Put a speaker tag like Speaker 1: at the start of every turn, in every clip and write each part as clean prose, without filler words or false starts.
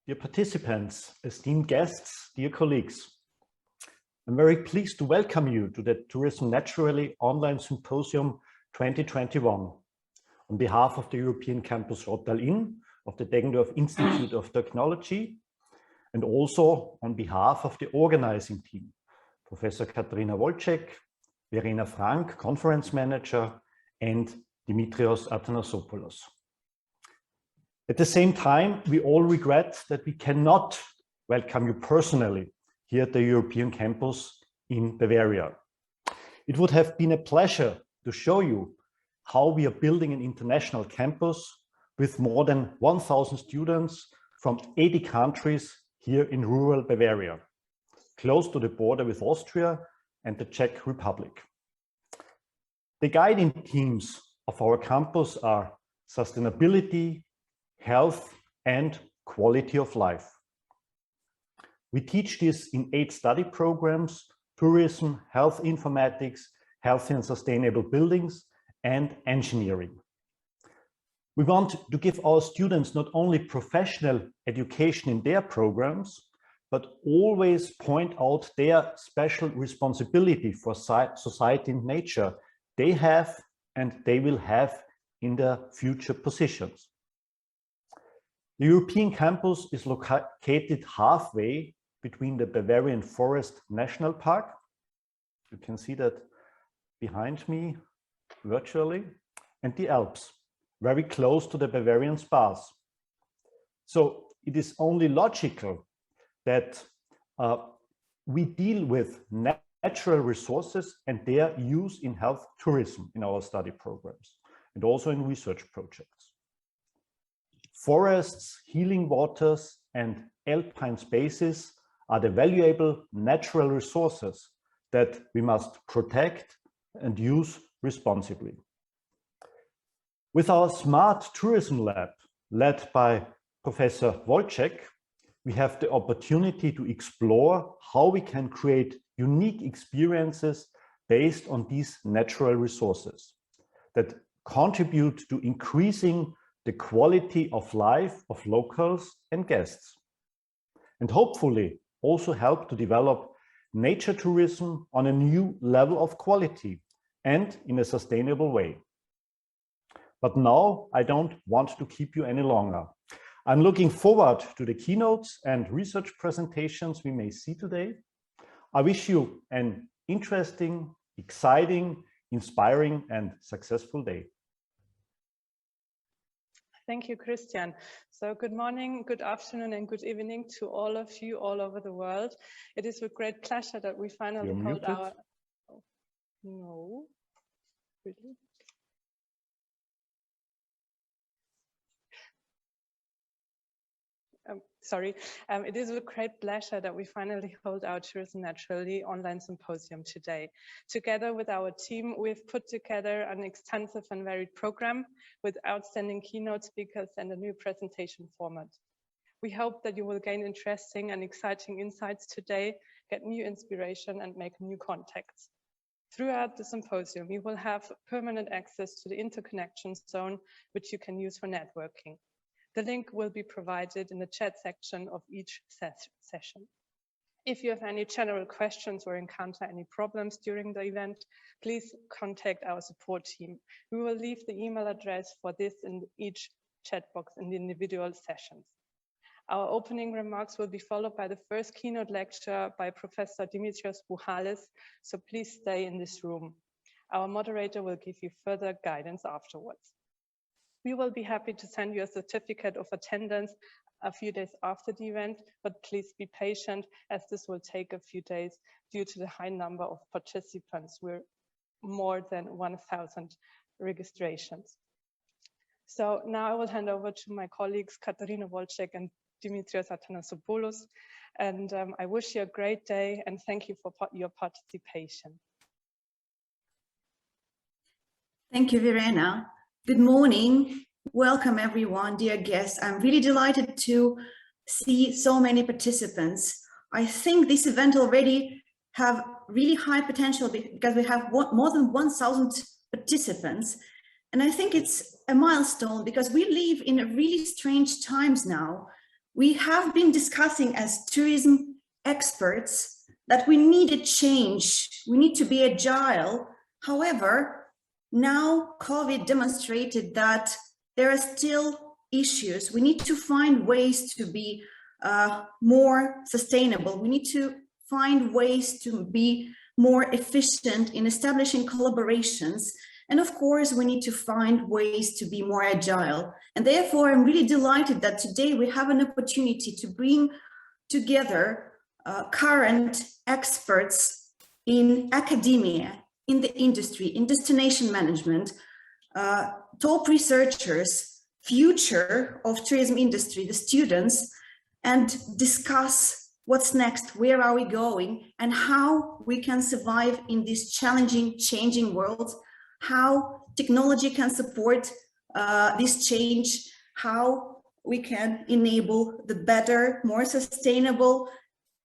Speaker 1: dear participants, esteemed guests, dear colleagues. I'm very pleased to welcome you to the Tourism Naturally Online Symposium 2021 on behalf of the European Campus Rottal-Inn of the Deggendorf Institute of Technology, and also on behalf of the organizing team, Professor Katarina Wolczek, Verena Frank, Conference Manager, and Dimitrios Athanasopoulos. At the same time, we all regret that we cannot welcome you personally here at the European campus in Bavaria. It would have been a pleasure to show you how we are building an international campus with more than 1,000 students from 80 countries here in rural Bavaria, close to the border with Austria and the Czech Republic. The guiding themes of our campus are sustainability, health, and quality of life. We teach this in 8 study programs: tourism, health informatics, healthy and sustainable buildings, and engineering. We want to give our students not only professional education in their programs, but always point out their special responsibility for society and nature they have and they will have in their future positions. The European campus is located halfway between the Bavarian Forest National Park, you can see that behind me virtually, and the Alps, very close to the Bavarian Spas. So it is only logical that we deal with natural resources and their use in health tourism in our study programs and also in research projects. Forests, healing waters, and alpine spaces are the valuable natural resources that we must protect and use responsibly. With our Smart Tourism Lab, led by Professor Wolczek, we have the opportunity to explore how we can create unique experiences based on these natural resources that contribute to increasing the quality of life of locals and guests, and hopefully also help to develop nature tourism on a new level of quality and in a sustainable way. But now I don't want to keep you any longer. I'm looking forward to the keynotes and research presentations we may see today. I wish you an interesting, exciting, inspiring, and successful day.
Speaker 2: Thank you, Christian. So good morning, good afternoon, and good evening to all of you all over the world. It is with great pleasure that we finally hold our... Oh, no, really? It is with great pleasure that we finally hold our Tourism Naturally Online Symposium today. Together with our team, we've put together an extensive and varied program with outstanding keynote speakers and a new presentation format. We hope that you will gain interesting and exciting insights today, get new inspiration, and make new contacts. Throughout the symposium, you will have permanent access to the interconnection zone, which you can use for networking. The link will be provided in the chat section of each session. If you have any general questions or encounter any problems during the event, please contact our support team. We will leave the email address for this in each chat box in the individual sessions. Our opening remarks will be followed by the first keynote lecture by Professor Dimitrios Buchales, so please stay in this room. Our moderator will give you further guidance afterwards. We will be happy to send you a certificate of attendance a few days after the event, but please be patient as this will take a few days due to the high number of participants. We're more than 1,000 registrations. So now I will hand over to my colleagues Katarina Wolczek and Dimitrios Athanasopoulos, and I wish you a great day and thank you for your participation.
Speaker 3: Thank you, Verena. Good morning. Welcome, everyone, dear guests. I'm really delighted to see so many participants. I think this event already have really high potential because we have more than 1,000 participants. And I think it's a milestone because we live in really strange times now we have been discussing as tourism experts that we need a change, we need to be agile. However, now COVID demonstrated that there are still issues. We need to find ways to be more sustainable. We need to find ways to be more efficient in establishing collaborations. And of course, we need to find ways to be more agile. And therefore, I'm really delighted that today we have an opportunity to bring together current experts in academia, in the industry, in destination management, top researchers, future of tourism industry, the students, and discuss what's next, where are we going, and how we can survive in this challenging, changing world, how technology can support this change, how we can enable the better, more sustainable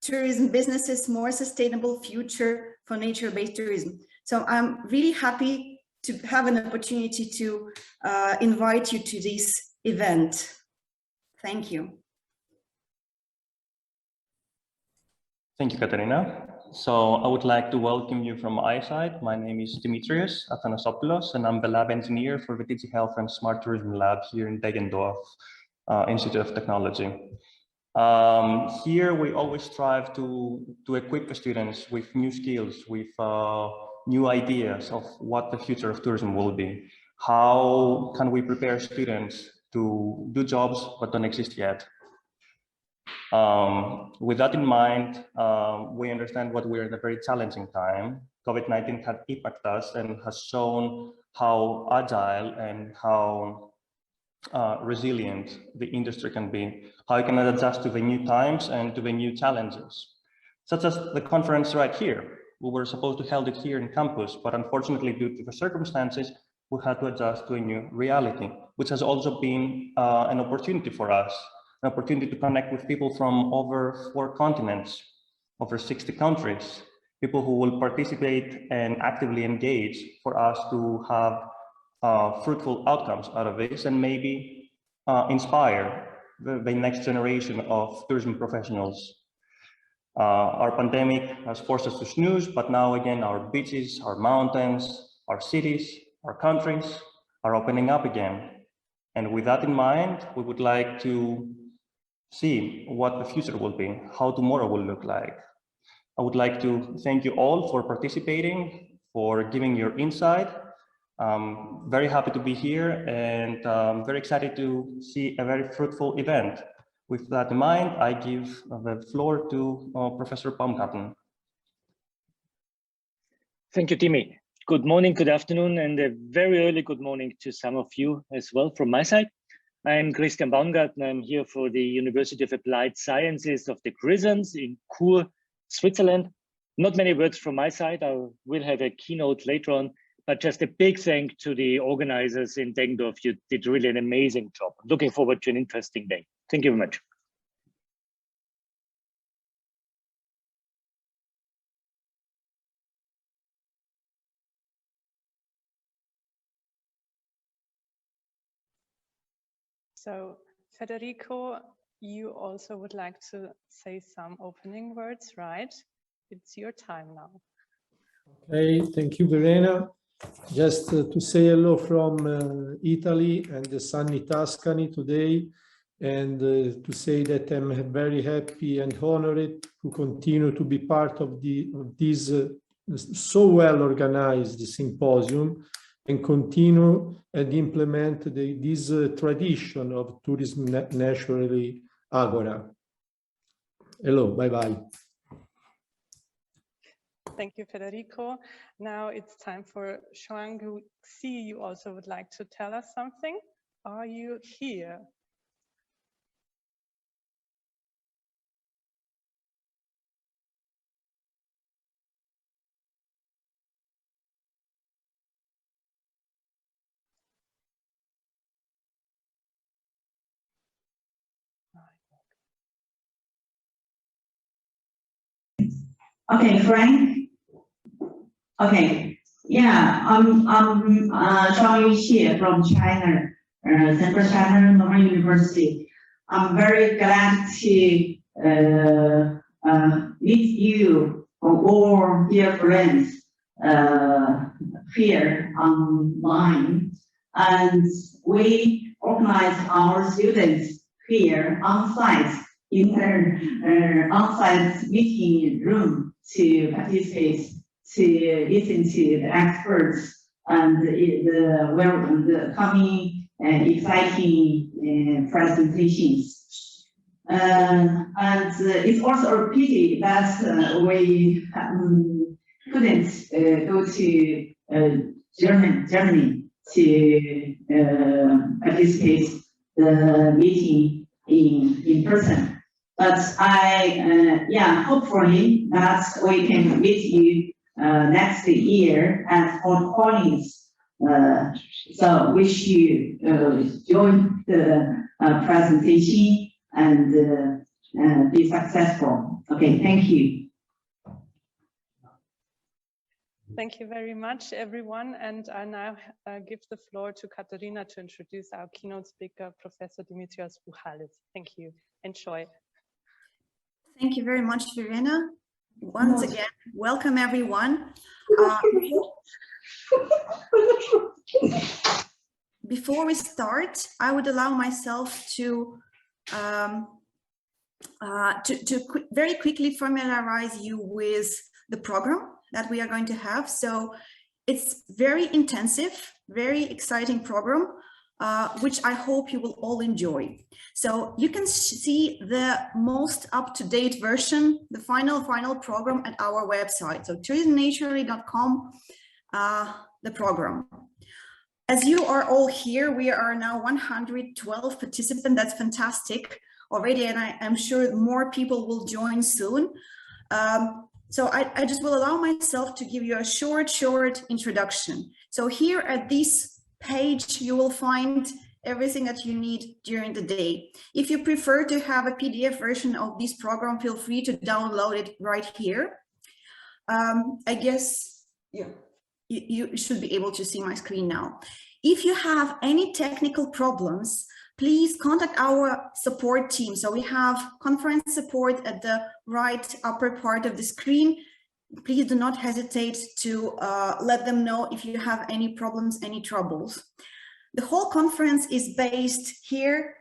Speaker 3: tourism businesses, more sustainable future for nature-based tourism. So I'm really happy to have an opportunity to invite you to this event. Thank you.
Speaker 4: Thank you, Katerina. So I would like to welcome you from my side. My name is Dimitrios Athanasopoulos, and I'm the lab engineer for the DIT Health and Smart Tourism Lab here in Deggendorf, Institute of Technology. Here we always strive to equip the students with new skills, with new ideas of what the future of tourism will be. How can we prepare students to do jobs that don't exist yet? With that in mind, we understand what we're in a very challenging time. COVID-19 has impacted us and has shown how agile and how resilient the industry can be, how it can adjust to the new times and to the new challenges, such as the conference right here. We were supposed to hold it here in campus, but unfortunately, due to the circumstances, we had to adjust to a new reality, which has also been an opportunity for us, an opportunity to connect with people from over 4 continents, over 60 countries, people who will participate and actively engage for us to have fruitful outcomes out of this and maybe inspire the next generation of tourism professionals. Our pandemic has forced us to snooze, but now again, our beaches, our mountains, our cities, our countries are opening up again. And with that in mind, we would like to see what the future will be, how tomorrow will look like. I would like to thank you all for participating, for giving your insight. Very happy to be here and very excited to see a very fruitful event. With that in mind, I give the floor to Professor Baumgarten.
Speaker 5: Thank you, Timmy. Good morning, good afternoon, and a very early good morning to some of you as well from my side. I'm Christian Baumgarten. I'm here for the University of Applied Sciences of the Grisons in Chur, Switzerland. Not many words from my side. I will have a keynote later on, but just a big thank to the organizers in Deggendorf. You did really an amazing job. Looking forward to an interesting day. Thank you very much.
Speaker 2: So, Federico, you also would like to say some opening words, right? It's your time now.
Speaker 6: Okay, thank you, Verena. Just to say hello from Italy and the sunny Tuscany today, and to say that I'm very happy and honored to continue to be part of this so well organized symposium and continue and implement this tradition of Tourism Naturally Agora. Hello, bye-bye.
Speaker 2: Thank you, Federico. Now it's time for Xuan-Xi. You also would like to tell us something? Are you here?
Speaker 7: Okay, Frank. Okay, yeah, I'm Zhao Yuxie from China, Central China Normal University. I'm very glad to meet you, all dear friends, here online. And we organize our students here on site in their on-site meeting room to participate, to listen to the experts and the coming exciting presentations. And it's also a pity that we couldn't go to Germany to participate the meeting in person. But yeah, hopefully that we can meet you next year at Fort Collins. So wish you join the presentation and be successful. Okay, thank you.
Speaker 2: Thank you very much, everyone. And I now give the floor to Katerina to introduce our keynote speaker, Professor Dimitrios Buchales. Thank you. Enjoy.
Speaker 3: Thank you very much, Verena. Once again, welcome everyone. Before we start, I would allow myself to very quickly familiarize you with the program that we are going to have. So it's very intensive, very exciting program, which I hope you will all enjoy. So you can see the most up-to-date version, the final program at our website. So tourismnaturally.com, the program. As you are all here, we are now 112 participants. That's fantastic already, and I'm sure more people will join soon. So I just will allow myself to give you a short introduction. So here at this page, you will find everything that you need during the day. If you prefer to have a PDF version of this program, feel free to download it right here. I guess, yeah, you should be able to see my screen now. If you have any technical problems, please contact our support team. So we have conference support at the right upper part of the screen. Please do not hesitate to let them know if you have any problems, any troubles. The whole conference is based here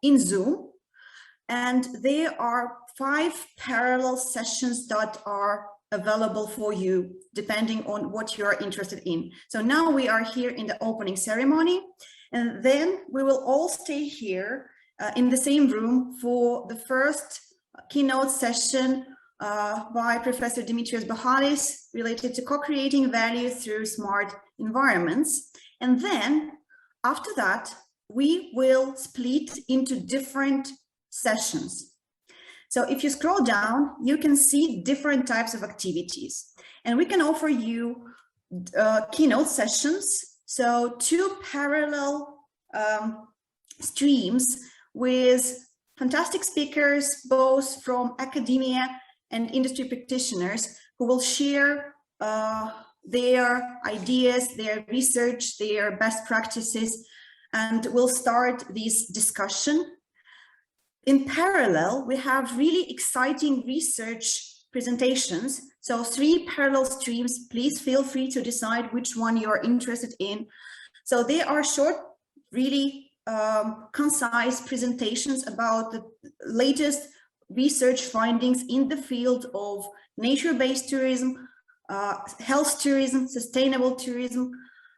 Speaker 3: in Zoom, and there are 5 parallel sessions that are available for you, depending on what you're interested in. So now we are here in the opening ceremony, and then we will all stay here in the same room for the first keynote session by Professor Dimitrios Buchales related to co-creating value through smart environments. And then after that, we will split into different sessions. So if you scroll down, you can see different types of activities, and we can offer you keynote sessions. So 2 parallel streams with fantastic speakers, both from academia and industry practitioners, who will share their ideas, their research, their best practices, and we'll start this discussion. In parallel, we have really exciting research presentations. So 3 parallel streams. Please feel free to decide which one you're interested in. So they are short, really concise presentations about the latest research findings in the field of nature-based tourism, health tourism, sustainable tourism,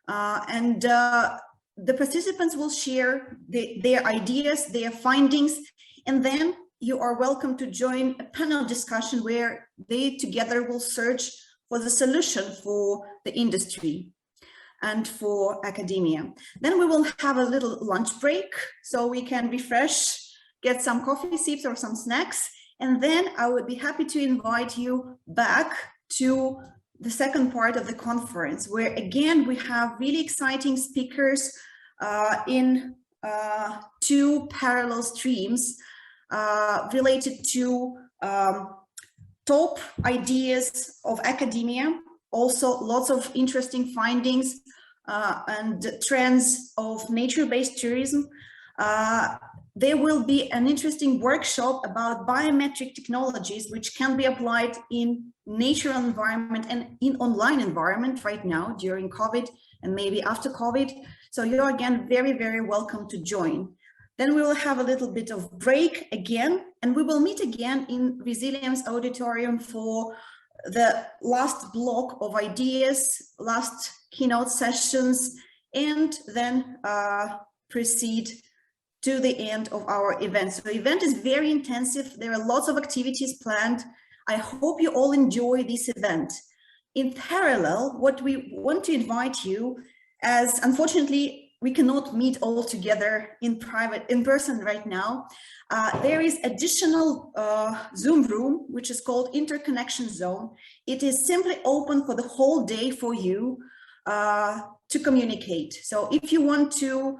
Speaker 3: and the participants will share their ideas, their findings, and then you are welcome to join a panel discussion where they together will search for the solution for the industry and for academia. Then we will have a little lunch break so we can refresh, get some coffee sips or some snacks, and then I would be happy to invite you back to the second part of the conference, where again we have really exciting speakers in 2 parallel streams related to top ideas of academia, also lots of interesting findings and trends of nature-based tourism. there will be an interesting workshop about biometric technologies which can be applied in natural environment and in online environment right now during COVID and maybe after COVID. So you're again very welcome to join. Then we will have a little bit of break again, and we will meet again in Resilience Auditorium for the last block of ideas, last keynote sessions, and then proceed to the end of our event. So the event is very intensive. There are lots of activities planned. I hope you all enjoy this event. In parallel, what we want to invite you, as unfortunately we cannot meet all together in person right now, there is additional Zoom room, which is called Interconnection Zone. It is simply open for the whole day for you to communicate. So if you want to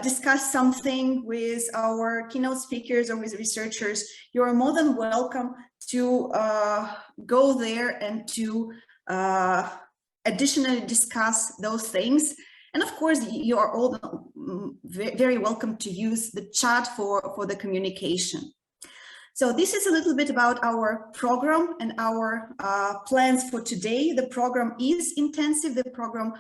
Speaker 3: discuss something with our keynote speakers or with researchers, you are more than welcome to go there and to additionally discuss those things. And of course, you are all very welcome to use the chat for the communication. So this is a little bit about our program and our plans for today. The program is intensive. The program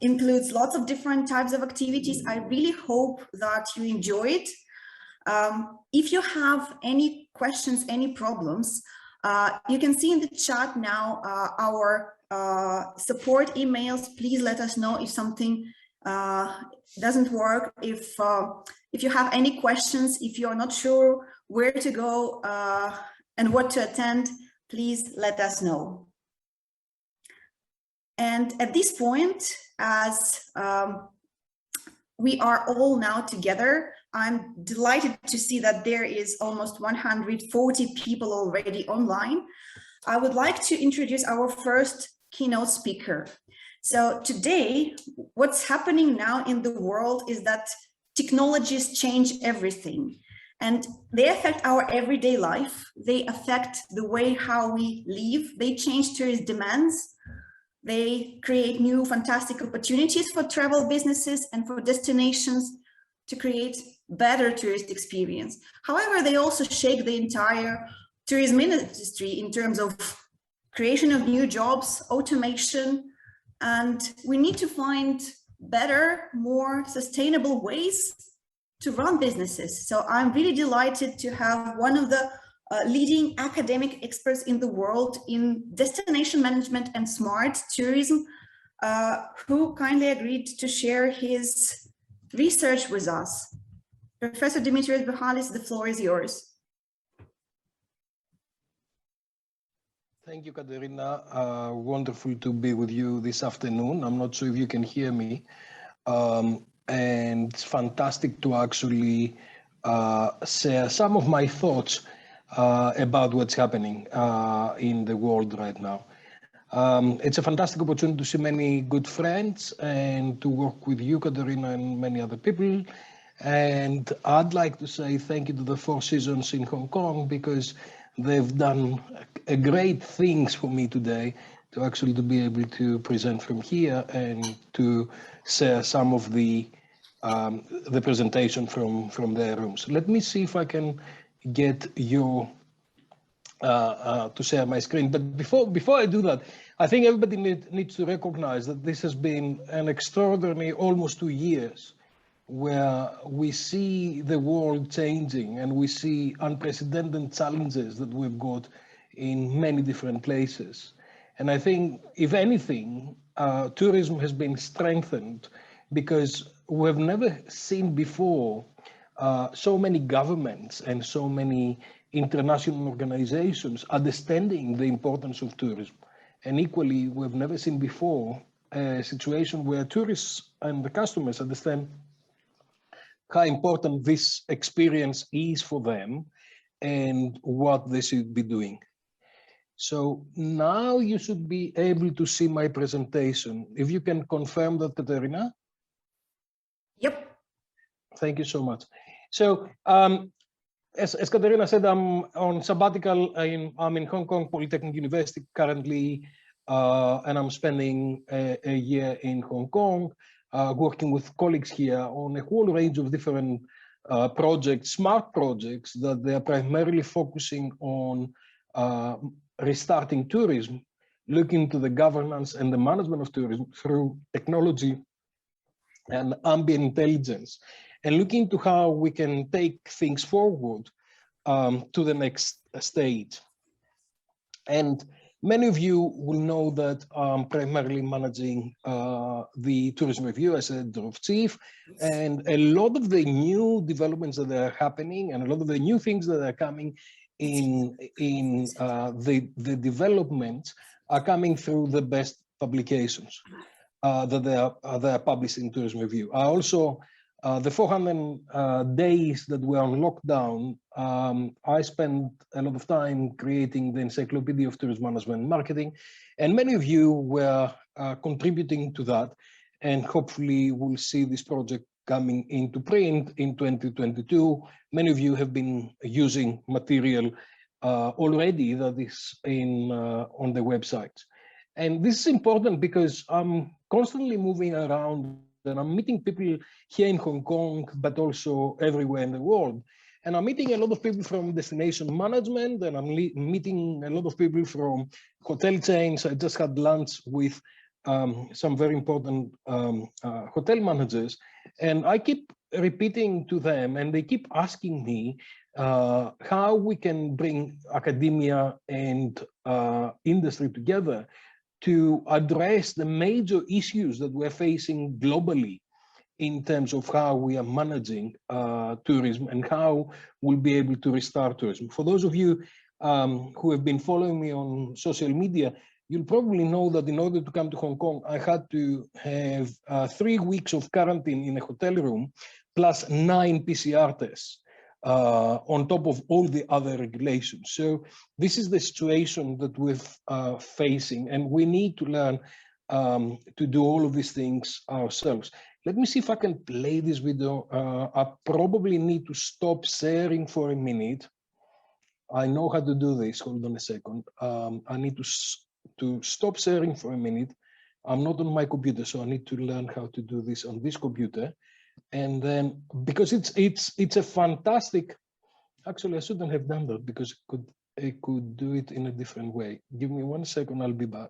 Speaker 3: includes lots of different types of activities. I really hope that you enjoy it. If you have any questions, any problems, you can see in the chat now our support emails. Please let us know if something doesn't work, if you have any questions, if you're not sure where to go and what to attend, please let us know. And at this point, as we are all now together, I'm delighted to see that there is almost 140 people already online. I would like to introduce our first keynote speaker. So today, what's happening now in the world is that technologies change everything, and they affect our everyday life. They affect the way how we live. They change tourist demands. They create new fantastic opportunities for travel businesses and for destinations to create better tourist experience. However, they also shake the entire tourism industry in terms of creation of new jobs, automation, and we need to find better, more sustainable ways to run businesses. So I'm really delighted to have one of the leading academic experts in the world in destination management and smart tourism, who kindly agreed to share his research with us. Professor Dimitrios Buchales, the floor is yours.
Speaker 8: Thank you, Katerina. Wonderful to be with you this afternoon. I'm not sure if you can hear me. And it's fantastic to actually share some of my thoughts about what's happening in the world right now. It's a fantastic opportunity to see many good friends and to work with you, Katerina, and many other people. And I'd like to say thank you to the Four Seasons in Hong Kong, because they've done great things for me today to actually to be able to present from here and to share some of the presentation from their rooms. Let me see if I can get you to share my screen. But before I do that, I think everybody needs to recognize that this has been an extraordinary almost 2 years where we see the world changing and we see unprecedented challenges that we've got in many different places. And I think, if anything, tourism has been strengthened, because we've never seen before so many governments and so many international organizations understanding the importance of tourism. And equally, we've never seen before a situation where tourists and the customers understand how important this experience is for them and what they should be doing. So now you should be able to see my presentation. If you can confirm that, Katerina?
Speaker 3: Yep.
Speaker 8: Thank you so much. So as Katerina said, I'm on sabbatical. I'm in Hong Kong Polytechnic University currently, and I'm spending a year in Hong Kong, working with colleagues here on a whole range of different projects, smart projects, that they are primarily focusing on restarting tourism, looking to the governance and the management of tourism through technology and ambient intelligence, and looking to how we can take things forward to the next stage. And many of you will know that I'm primarily managing the Tourism Review as Deggendorf chief, and a lot of the new developments that are happening and a lot of the new things that are coming in the developments are coming through the best publications that they are published in Tourism Review. I also the 400 days that were on lockdown, I spent a lot of time creating the Encyclopedia of Tourism Management and Marketing, and many of you were contributing to that, and hopefully we'll see this project coming into print in 2022. Many of you have been using material already that is on the website. And this is important because I'm constantly moving around and I'm meeting people here in Hong Kong, but also everywhere in the world. And I'm meeting a lot of people from destination management, and I'm meeting a lot of people from hotel chains. I just had lunch with some very important hotel managers, and I keep repeating to them, and they keep asking me how we can bring academia and industry together to address the major issues that we're facing globally in terms of how we are managing tourism and how we'll be able to restart tourism. For those of you who have been following me on social media, you'll probably know that in order to come to Hong Kong, I had to have 3 weeks of quarantine in a hotel room, plus 9 PCR tests. On top of all the other regulations. So this is the situation that we're facing, and we need to learn to do all of these things ourselves. Let me see if I can play this video. I probably need to stop sharing for a minute. I know how to do this. Hold on a second. I need to stop sharing for a minute. I'm not on my computer, so I need to learn how to do this on this computer. And then, because it's a fantastic, actually I shouldn't have done that because I could do it in a different way. Give me 1 second, I'll be back.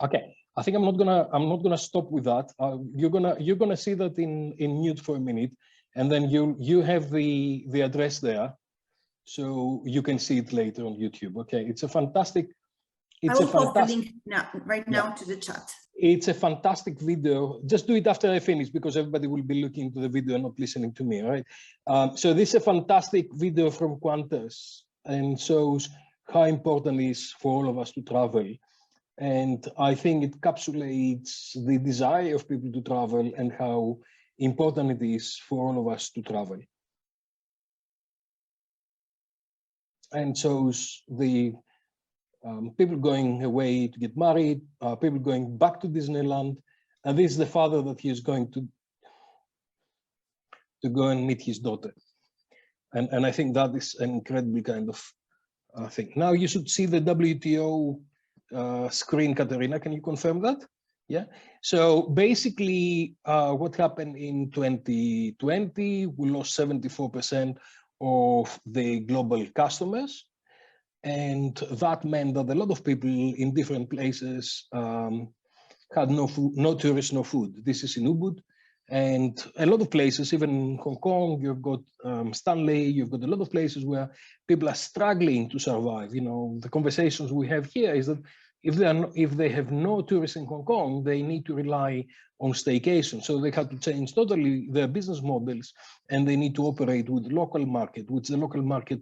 Speaker 8: Okay, I think I'm not gonna stop with that. You're gonna see that in mute for a minute, and then you have the address there, so you can see it later on YouTube. Okay, it's a fantastic.
Speaker 3: I will post the link right now to the chat.
Speaker 8: It's a fantastic video. Just do it after I finish because everybody will be looking to the video and not listening to me, right? So this is a fantastic video from Qantas and shows how important it is for all of us to travel. And I think it encapsulates the desire of people to travel and how important it is for all of us to travel. And shows the people going away to get married, people going back to Disneyland, and this is the father that he is going to go and meet his daughter. And I think that is an incredibly kind of thing. Now you should see the WTO screen, Katerina, can you confirm that? Yeah, so basically what happened in 2020, we lost 74% of the global customers. And that meant that a lot of people in different places had no food, no tourists, no food. This is in Ubud. And a lot of places, even in Hong Kong, you've got Stanley, you've got a lot of places where people are struggling to survive. You know, the conversations we have here is that if they have no tourists in Hong Kong, they need to rely on staycation. So they have to change totally their business models, and they need to operate with the local market, which the local market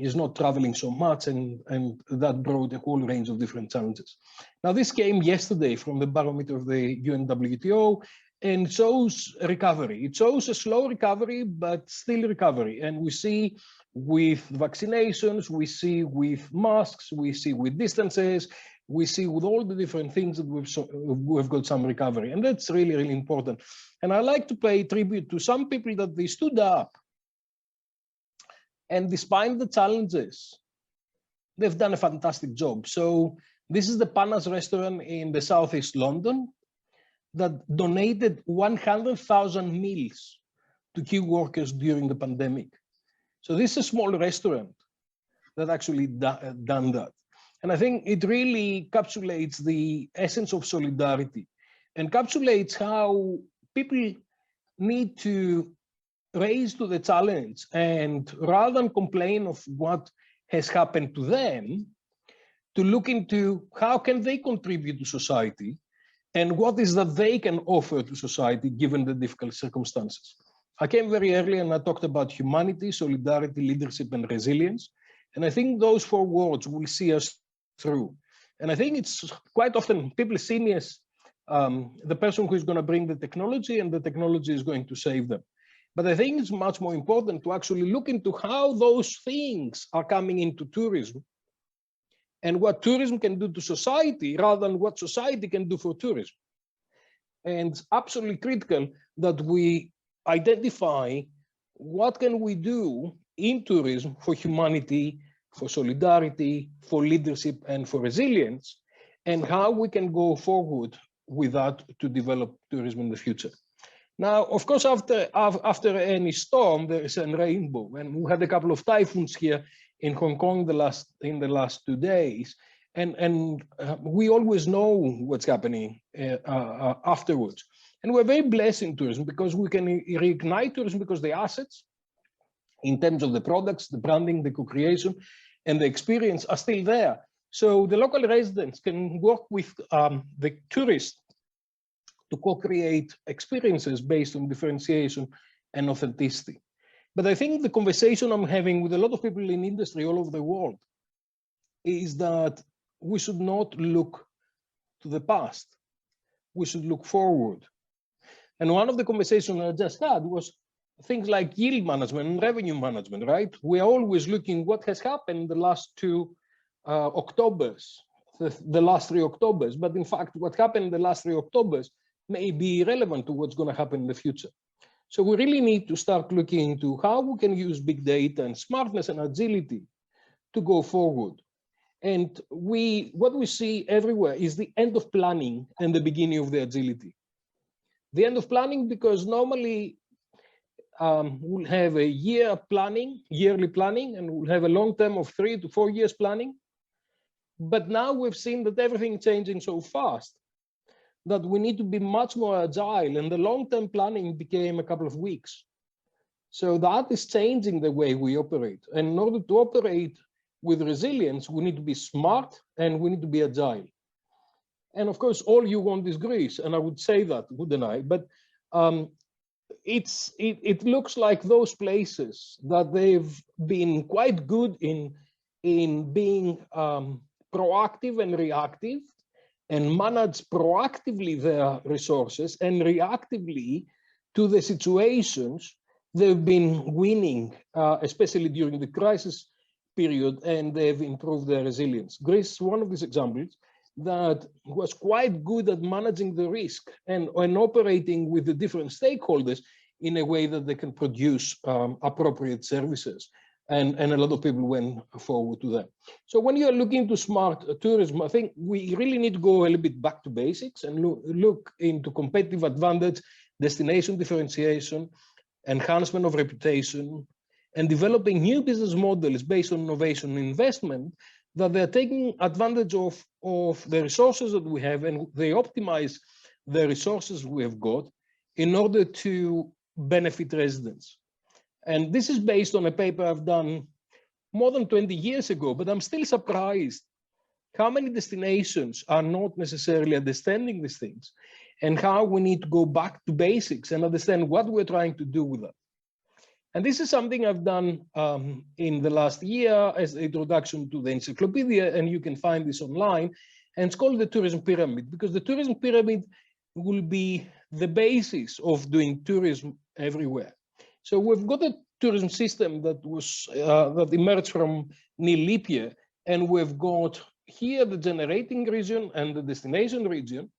Speaker 8: is not traveling so much, and that brought a whole range of different challenges. Now, this came yesterday from the barometer of the UNWTO and shows recovery. It shows a slow recovery, but still recovery. And we see with vaccinations, we see with masks, we see with distances, we see with all the different things that we've got some recovery. And that's really, really important. And I like to pay tribute to some people that they stood up. And despite the challenges, they've done a fantastic job. So this is the Panas restaurant in the Southeast London. that donated 100,000 meals to key workers during the pandemic. So this is a small restaurant that actually done that. And I think it really encapsulates the essence of solidarity, encapsulates how people need to raise to the challenge, and rather than complain of what has happened to them, to look into how can they contribute to society and what is that they can offer to society given the difficult circumstances. I came very early and I talked about humanity, solidarity, leadership, and resilience. And I think those four words will see us through. And I think it's quite often people see me as the person who is going to bring the technology, and the technology is going to save them. But I think it's much more important to actually look into how those things are coming into tourism and what tourism can do to society rather than what society can do for tourism. And it's absolutely critical that we identify what can we do in tourism for humanity, for solidarity, for leadership, and for resilience, and how we can go forward with that to develop tourism in the future. Now, of course, after any storm, there is a rainbow, and we had a couple of typhoons here in Hong Kong in the last 2 days, and we always know what's happening afterwards. And we're very blessed in tourism because we can reignite tourism because the assets, in terms of the products, the branding, the co-creation, and the experience are still there. So the local residents can work with the tourists to co-create experiences based on differentiation and authenticity. But I think the conversation I'm having with a lot of people in industry all over the world is that we should not look to the past. We should look forward. And one of the conversations I just had was things like yield management and revenue management, right? We are always looking what has happened in the last two Octobers, the last 3 Octobers. But in fact, what happened in the last 3 Octobers may be relevant to what's going to happen in the future. So we really need to start looking into how we can use big data and smartness and agility to go forward. And what we see everywhere is the end of planning and the beginning of the agility. The end of planning, because normally we'll have a yearly planning, and we'll have a long term of 3 to 4 years planning. But now we've seen that everything changing so fast that we need to be much more agile, and the long-term planning became a couple of weeks. So that is changing the way we operate. And in order to operate with resilience, we need to be smart and we need to be agile. And of course, all you want is Greece, and I would say that, wouldn't I? But it looks like those places that they've been quite good in being proactive and reactive, and manage proactively their resources and reactively to the situations. They've been winning, especially during the crisis period, and they've improved their resilience. Greece is one of these examples that was quite good at managing the risk and operating with the different stakeholders in a way that they can produce appropriate services. And a lot of people went forward to that. So when you're looking to smart tourism, I think we really need to go a little bit back to basics and look into competitive advantage, destination differentiation, enhancement of reputation, and developing new business models based on innovation and investment that they're taking advantage of the resources that we have, and they optimize the resources we have got in order to benefit residents. And this is based on a paper I've done more than 20 years ago, but I'm still surprised how many destinations are not necessarily understanding these things, and how we need to go back to basics and understand what we're trying to do with that. And this is something I've done in the last year as an introduction to the encyclopedia, and you can find this online, and it's called the tourism pyramid, because the tourism pyramid will be the basis of doing tourism everywhere. So we've got a tourism system that that emerged from near leap year, and we've got here the generating region and the destination region,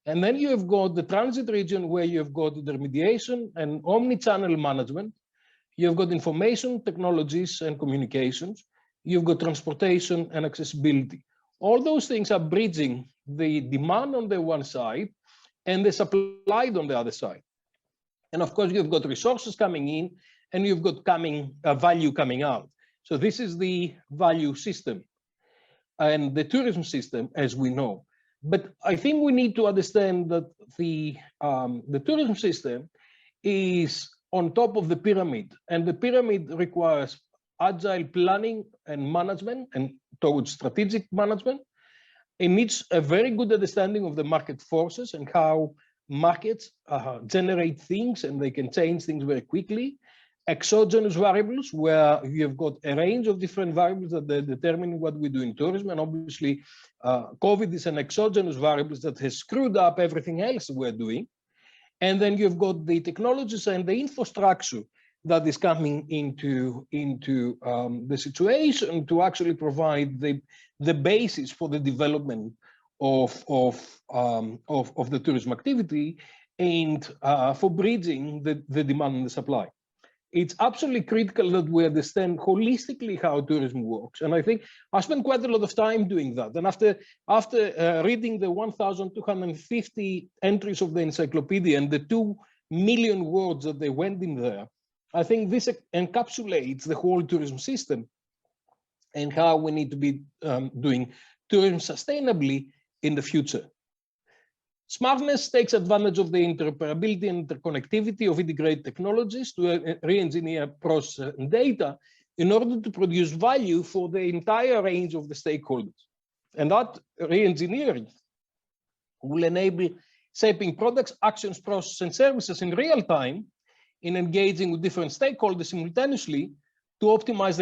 Speaker 8: and then you have got the transit region where you've got the remediation and omni-channel management. You've got information technologies and communications. You've got transportation and accessibility. All those things are bridging the demand on the one side and the supply on the other side. And of course, you've got resources coming in and you've got value coming out. So this is the value system and the tourism system, as we know. But I think we need to understand that the tourism system is on top of the pyramid, and the pyramid requires agile planning and management and towards strategic management. It needs a very good understanding of the market forces and how markets generate things, and they can change things very quickly. Exogenous variables, where you've got a range of different variables that determine what we do in tourism, and obviously COVID is an exogenous variable that has screwed up everything else we're doing. And then you've got the technologies and the infrastructure that is coming into the situation to actually provide the basis for the development of the tourism activity and for bridging the demand and the supply. It's absolutely critical that we understand holistically how tourism works. And I think I spent quite a lot of time doing that. And after reading the 1,250 entries of the encyclopedia and the 2 million words that they went in there, I think this encapsulates the whole tourism system and how we need to be doing tourism sustainably in the future. Smartness takes advantage of the interoperability and interconnectivity of integrated technologies to re-engineer process and data in order to produce value for the entire range of the stakeholders. And that re-engineering will enable shaping products, actions, processes, and services in real time in engaging with different stakeholders simultaneously to optimize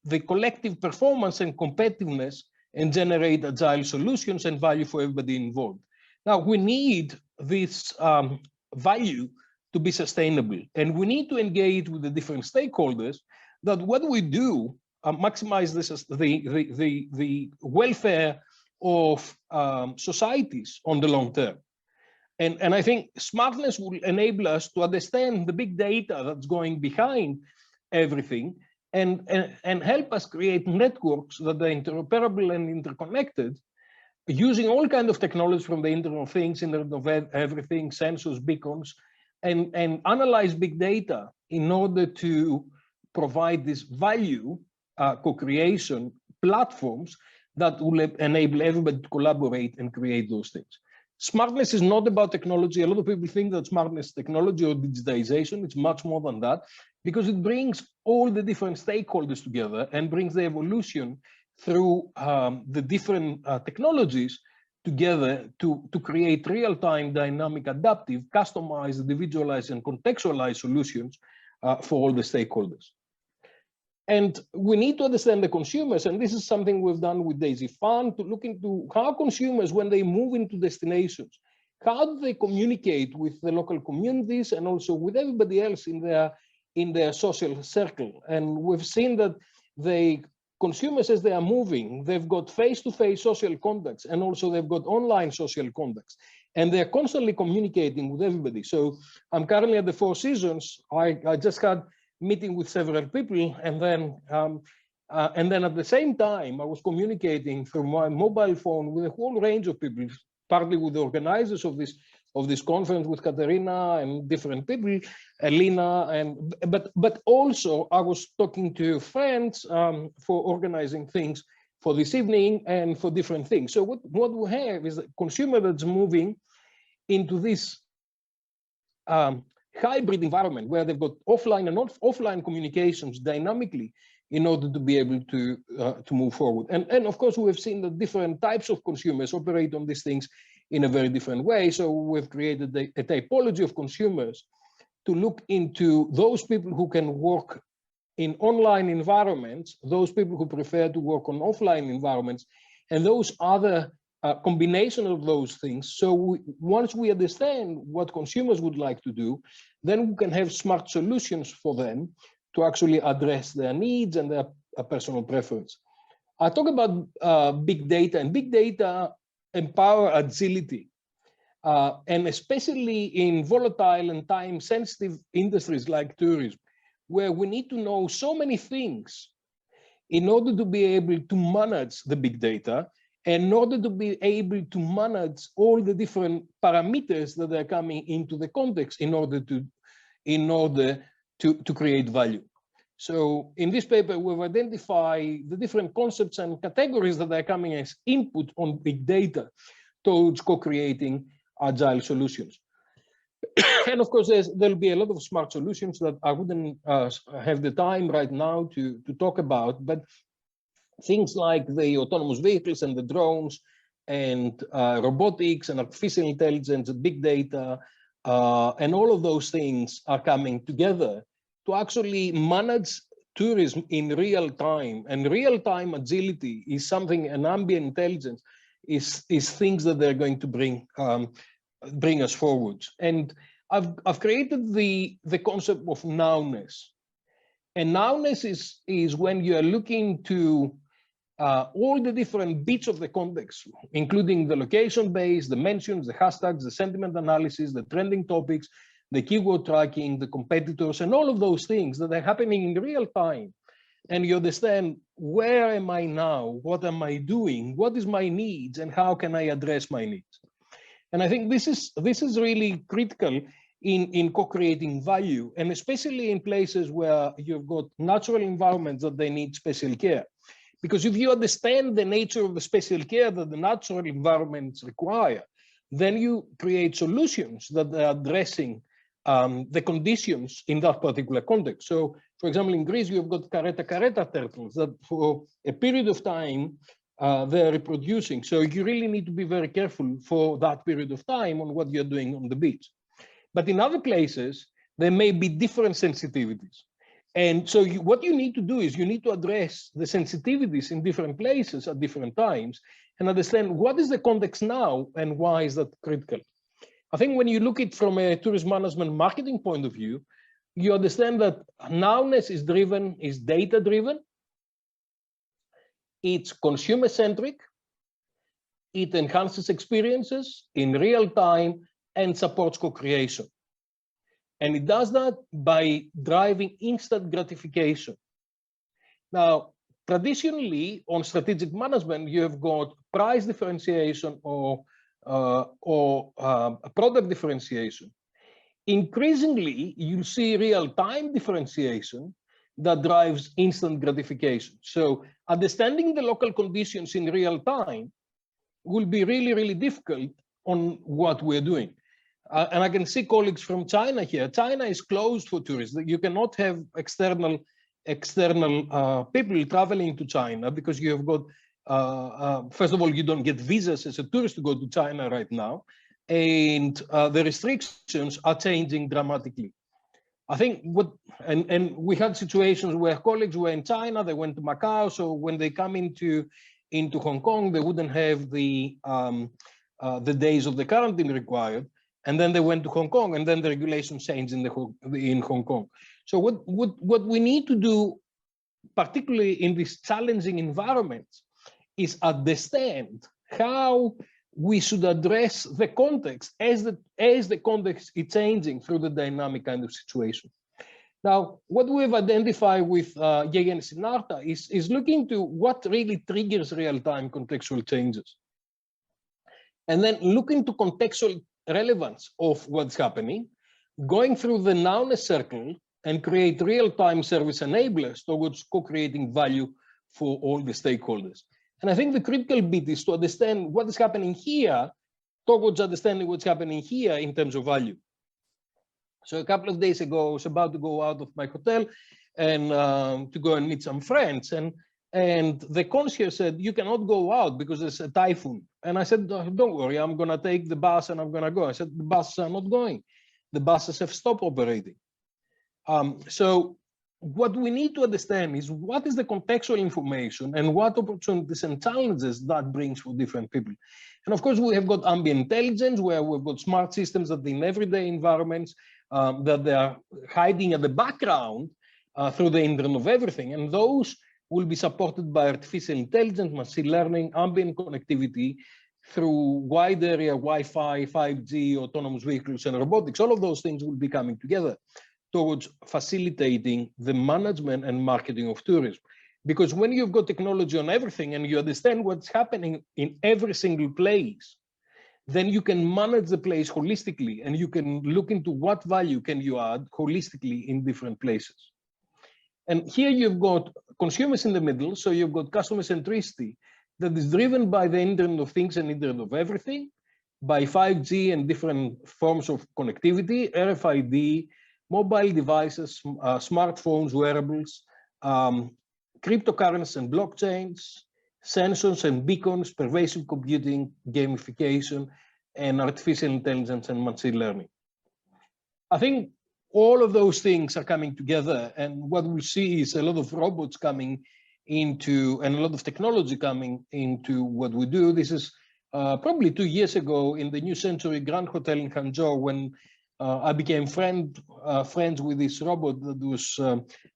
Speaker 8: the collective performance and competitiveness and generate agile solutions and value for everybody involved. Now, we need this value to be sustainable, and we need to engage with the different stakeholders that what we do maximize the welfare of societies on the long term. And I think smartness will enable us to understand the big data that's going behind everything and help us create networks that are interoperable and interconnected, using all kinds of technologies from the Internet of Things, Internet of Everything, sensors, beacons, and analyze big data in order to provide this value co-creation platforms that will enable everybody to collaborate and create those things. Smartness is not about technology. A lot of people think that smartness is technology or digitization. It's much more than that, because it brings all the different stakeholders together and brings the evolution through the different technologies together to create real-time, dynamic, adaptive, customized, individualized, and contextualized solutions for all the stakeholders. And we need to understand the consumers, and this is something we've done with Daisy Fund, to look into how consumers, when they move into destinations, how do they communicate with the local communities and also with everybody else in their social circle. And we've seen that the consumers, as they are moving, they've got face-to-face social contacts, and also they've got online social contacts, and they're constantly communicating with everybody. So I'm currently at the Four Seasons. I just had meeting with several people, and then at the same time, I was communicating through my mobile phone with a whole range of people, partly with the organizers of this conference, with Katerina and different people, Elena, but also I was talking to friends for organizing things for this evening and for different things. So what we have is a consumer that's moving into this hybrid environment where they've got offline and offline communications dynamically in order to be able to move forward. And of course, we have seen that different types of consumers operate on these things in a very different way. So we've created a typology of consumers to look into those people who can work in online environments, those people who prefer to work on offline environments, and those other combination of those things. So once we understand what consumers would like to do, then we can have smart solutions for them to actually address their needs and their personal preference. I talk about big data, and big data empower agility, and especially in volatile and time-sensitive industries like tourism, where we need to know so many things in order to be able to manage the big data in order to be able to manage all the different parameters that are coming into the context in order to create value. So in this paper, we've identified the different concepts and categories that are coming as input on big data towards co-creating agile solutions. And of course, there'll be a lot of smart solutions that I wouldn't have the time right now to talk about, but things like the autonomous vehicles and the drones and robotics and artificial intelligence and big data and all of those things are coming together to actually manage tourism in real time. And real-time agility is something, and ambient intelligence is things that they're going to bring us forward. And I've created the concept of nowness. And nowness is when you are looking to all the different bits of the context, including the location-based, the mentions, the hashtags, the sentiment analysis, the trending topics, the keyword tracking, the competitors, and all of those things that are happening in real time. And you understand, where am I now? What am I doing? What is my needs? And how can I address my needs? And I think this is really critical in co-creating value, and especially in places where you've got natural environments that they need special care. Because if you understand the nature of the special care that the natural environments require, then you create solutions that are addressing the conditions in that particular context. So, for example, in Greece, you've got careta turtles that for a period of time, they're reproducing. So you really need to be very careful for that period of time on what you're doing on the beach. But in other places, there may be different sensitivities. And so what you need to do is you need to address the sensitivities in different places at different times and understand what is the context now and why is that critical. I think when you look at it from a tourist management marketing point of view, you understand that nowness is data-driven, it's consumer-centric, it enhances experiences in real time and supports co-creation. And it does that by driving instant gratification. Now, traditionally, on strategic management, you have got price differentiation or product differentiation. Increasingly, you see real-time differentiation that drives instant gratification. So understanding the local conditions in real time will be really, really difficult on what we're doing. And I can see colleagues from China here. China is closed for tourists. You cannot have external people traveling to China because you have got, first of all, you don't get visas as a tourist to go to China right now. And the restrictions are changing dramatically. I think and we had situations where colleagues were in China, they went to Macau. So when they come into Hong Kong, they wouldn't have the days of the quarantine required. And then they went to Hong Kong, and then the regulations changed in Hong Kong. So what we need to do, particularly in these challenging environments, is understand how we should address the context as the context is changing through the dynamic kind of situation. Now, what we've identified with Yegen Sinarta is looking to what really triggers real-time contextual changes. And then looking to contextual relevance of what's happening, going through the nowness circle and create real-time service enablers towards co-creating value for all the stakeholders. And I think the critical bit is to understand what is happening here towards understanding what's happening here in terms of value. So a couple of days ago, I was about to go out of my hotel and to go and meet some friends. And the concierge said, you cannot go out because there's a typhoon. And I said, don't worry, I'm going to take the bus and I'm going to go. I said, the buses are not going. The buses have stopped operating. So what we need to understand is what is the contextual information and what opportunities and challenges that brings for different people. And of course, we have got ambient intelligence where we've got smart systems that in everyday environments that they are hiding at the background through the Internet of Everything. And those will be supported by artificial intelligence, machine learning, ambient connectivity through wide area Wi-Fi, 5G, autonomous vehicles, and robotics. All of those things will be coming together towards facilitating the management and marketing of tourism. Because when you've got technology on everything and you understand what's happening in every single place, then you can manage the place holistically and you can look into what value can you add holistically in different places. And here you've got consumers in the middle, so you've got customer centricity that is driven by the Internet of Things and Internet of Everything, by 5G and different forms of connectivity, RFID, mobile devices, smartphones, wearables, cryptocurrencies and blockchains, sensors and beacons, pervasive computing, gamification, and artificial intelligence and machine learning. I think all of those things are coming together, and what we see is a lot of robots coming into, and a lot of technology coming into what we do. This is probably 2 years ago in the New Century Grand Hotel in Hangzhou when I became friends with this robot that was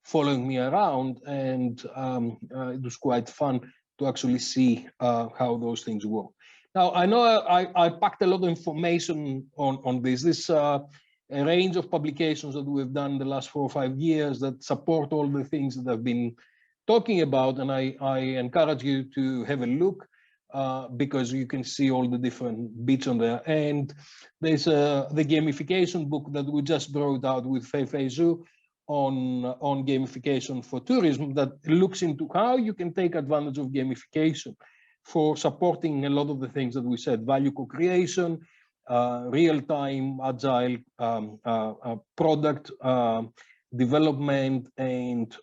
Speaker 8: following me around, and it was quite fun to actually see how those things work. Now, I know I packed a lot of information on this. This a range of publications that we've done the last 4 or 5 years that support all the things that I've been talking about, and I encourage you to have a look because you can see all the different bits on there. And there's the gamification book that we just brought out with Fei Zhu on gamification for tourism that looks into how you can take advantage of gamification for supporting a lot of the things that we said: value co-creation, real-time agile product development, and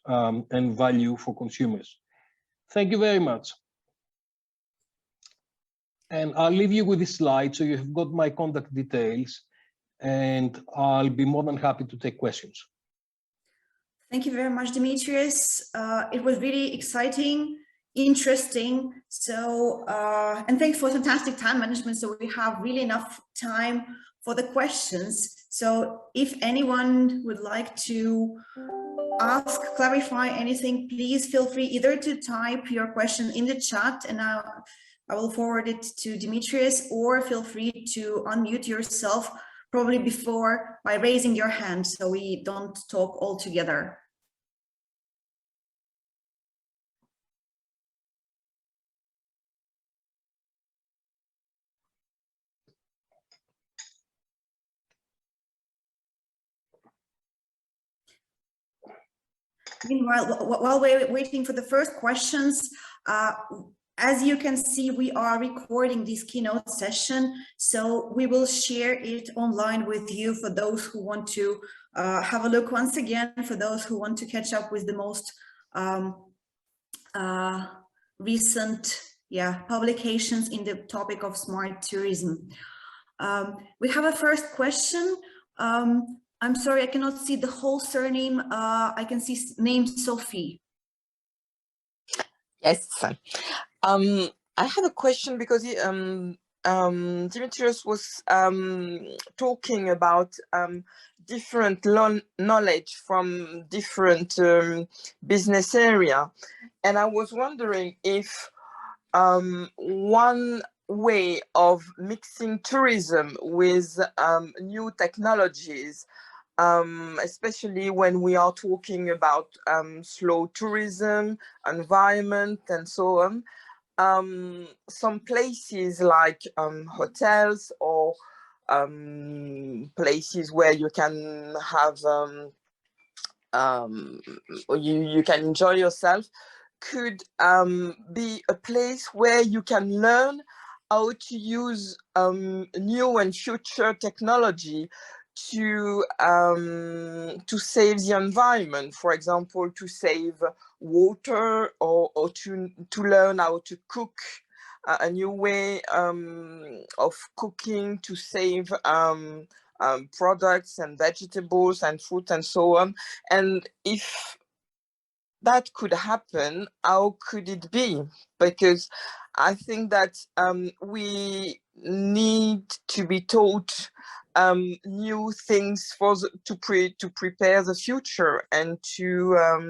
Speaker 8: value for consumers. Thank you very much. And I'll leave you with this slide so you've got my contact details, and I'll be more than happy to take questions.
Speaker 3: Thank you very much, Dimitrios. It was really exciting, interesting. So, and thanks for fantastic time management. So we have really enough time for the questions. So if anyone would like to ask, clarify anything, please feel free either to type your question in the chat and I will forward it to Dimitrios, or feel free to unmute yourself probably before by raising your hand so we don't talk all together. Meanwhile, while we're waiting for the first questions, as you can see, we are recording this keynote session, so we will share it online with you for those who want to have a look once again, for those who want to catch up with the most recent publications in the topic of smart tourism. We have a first question. I'm sorry, I cannot see the whole surname. I can see name Sophie.
Speaker 9: Yes. I have a question because Dimitrios was talking about different knowledge from different business area. And I was wondering if one way of mixing tourism with new technologies, especially when we are talking about slow tourism, environment, and so on. Some places like hotels or places where you can have you can enjoy yourself could be a place where you can learn how to use new and future technology to save the environment, for example, to save water, or to learn how to cook, a new way of cooking to save products and vegetables and fruit and so on. And if that could happen, how could it be? Because I think that we need to be taught new things to prepare the future and to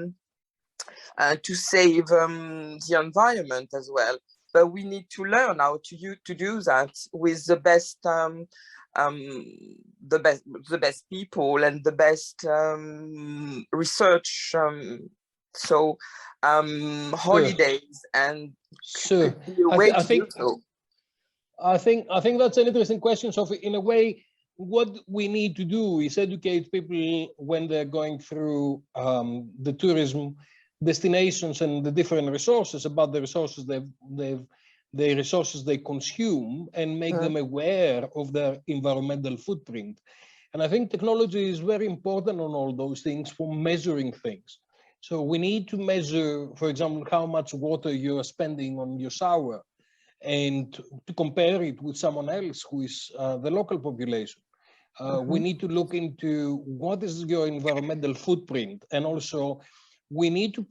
Speaker 9: save the environment as well. But we need to learn how to do that with the best people and the best research So holidays and
Speaker 8: Sure.
Speaker 9: could be a way to do so.
Speaker 8: I think that's an interesting question, Sophie. In a way, what we need to do is educate people when they're going through the tourism destinations and the different resources about the resources the resources they consume, and make them aware of their environmental footprint. And I think technology is very important on all those things for measuring things. So we need to measure, for example, how much water you are spending on your shower, and to compare it with someone else who is the local population. We need to look into what is your environmental footprint, and also we need to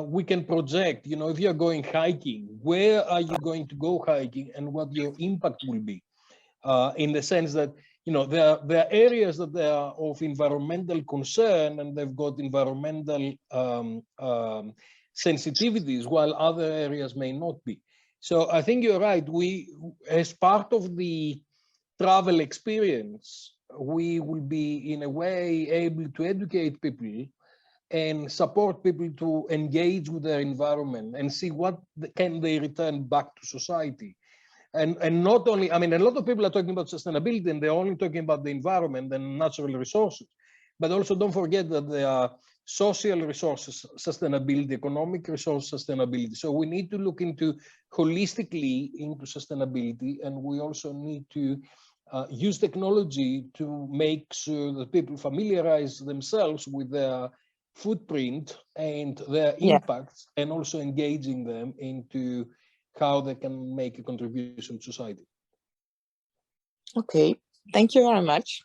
Speaker 8: we can project, you know, if you're going hiking, where are you going to go hiking and what your impact will be, in the sense that, you know, there are areas that they are of environmental concern and they've got environmental sensitivities, while other areas may not be. So I think you're right. We, as part of the travel experience, we will be in a way able to educate people and support people to engage with their environment and see what can they return back to society. And not only, I mean, a lot of people are talking about sustainability and they're only talking about the environment and natural resources, but also don't forget that there are social resources sustainability, economic resource sustainability. So we need to look into holistically into sustainability, and we also need to use technology to make sure that people familiarize themselves with their footprint and their impacts, and also engaging them into how they can make a contribution to society.
Speaker 9: Okay, thank you very much.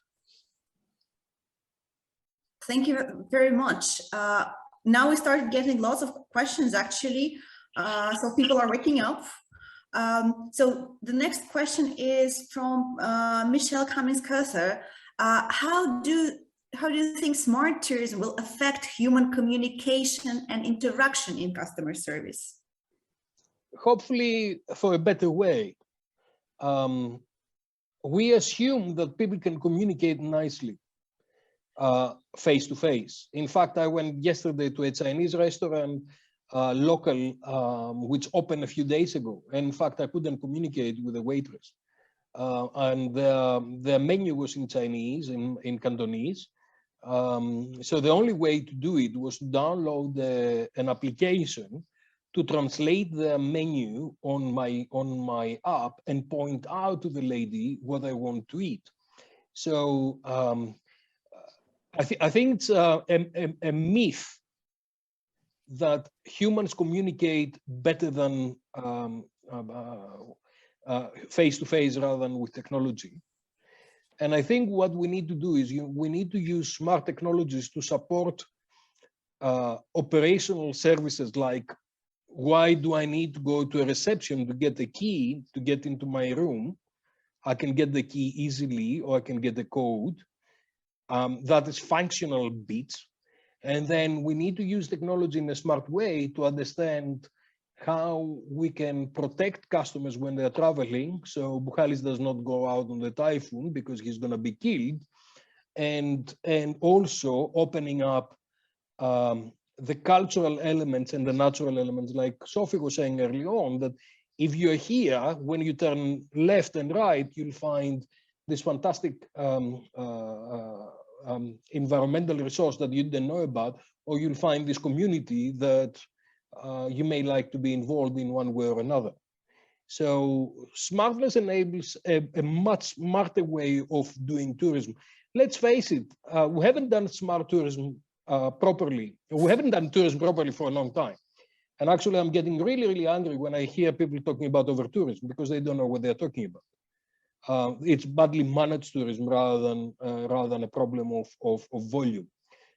Speaker 3: Thank you very much. Now we started getting lots of questions, actually, so people are waking up. So the next question is from Michelle Cummings-Cursor. How do you think smart tourism will affect human communication and interaction in customer service?
Speaker 8: Hopefully for a better way. We assume that people can communicate nicely face to face. In fact, I went yesterday to a Chinese restaurant, local, which opened a few days ago. And in fact, I couldn't communicate with the waitress. And the menu was in Chinese, in Cantonese. So the only way to do it was to download an application to translate the menu on my app and point out to the lady what I want to eat. So I think it's a myth that humans communicate better than face-to-face rather than with technology. And I think what we need to do is we need to use smart technologies to support operational services, like, why do I need to go to a reception to get a key to get into my room? I can get the key easily, or I can get the code. That is functional bits. And then we need to use technology in a smart way to understand how we can protect customers when they're traveling. So Buchales does not go out on the typhoon because he's going to be killed. And also opening up the cultural elements and the natural elements, like Sophie was saying early on, that if you're here, when you turn left and right, you'll find this fantastic environmental resource that you didn't know about, or you'll find this community that you may like to be involved in one way or another. So smartness enables a much smarter way of doing tourism. Let's face it, we haven't done smart tourism properly. We haven't done tourism properly for a long time. And actually, I'm getting really, really angry when I hear people talking about over-tourism, because they don't know what they're talking about. It's badly managed tourism rather than a problem of volume.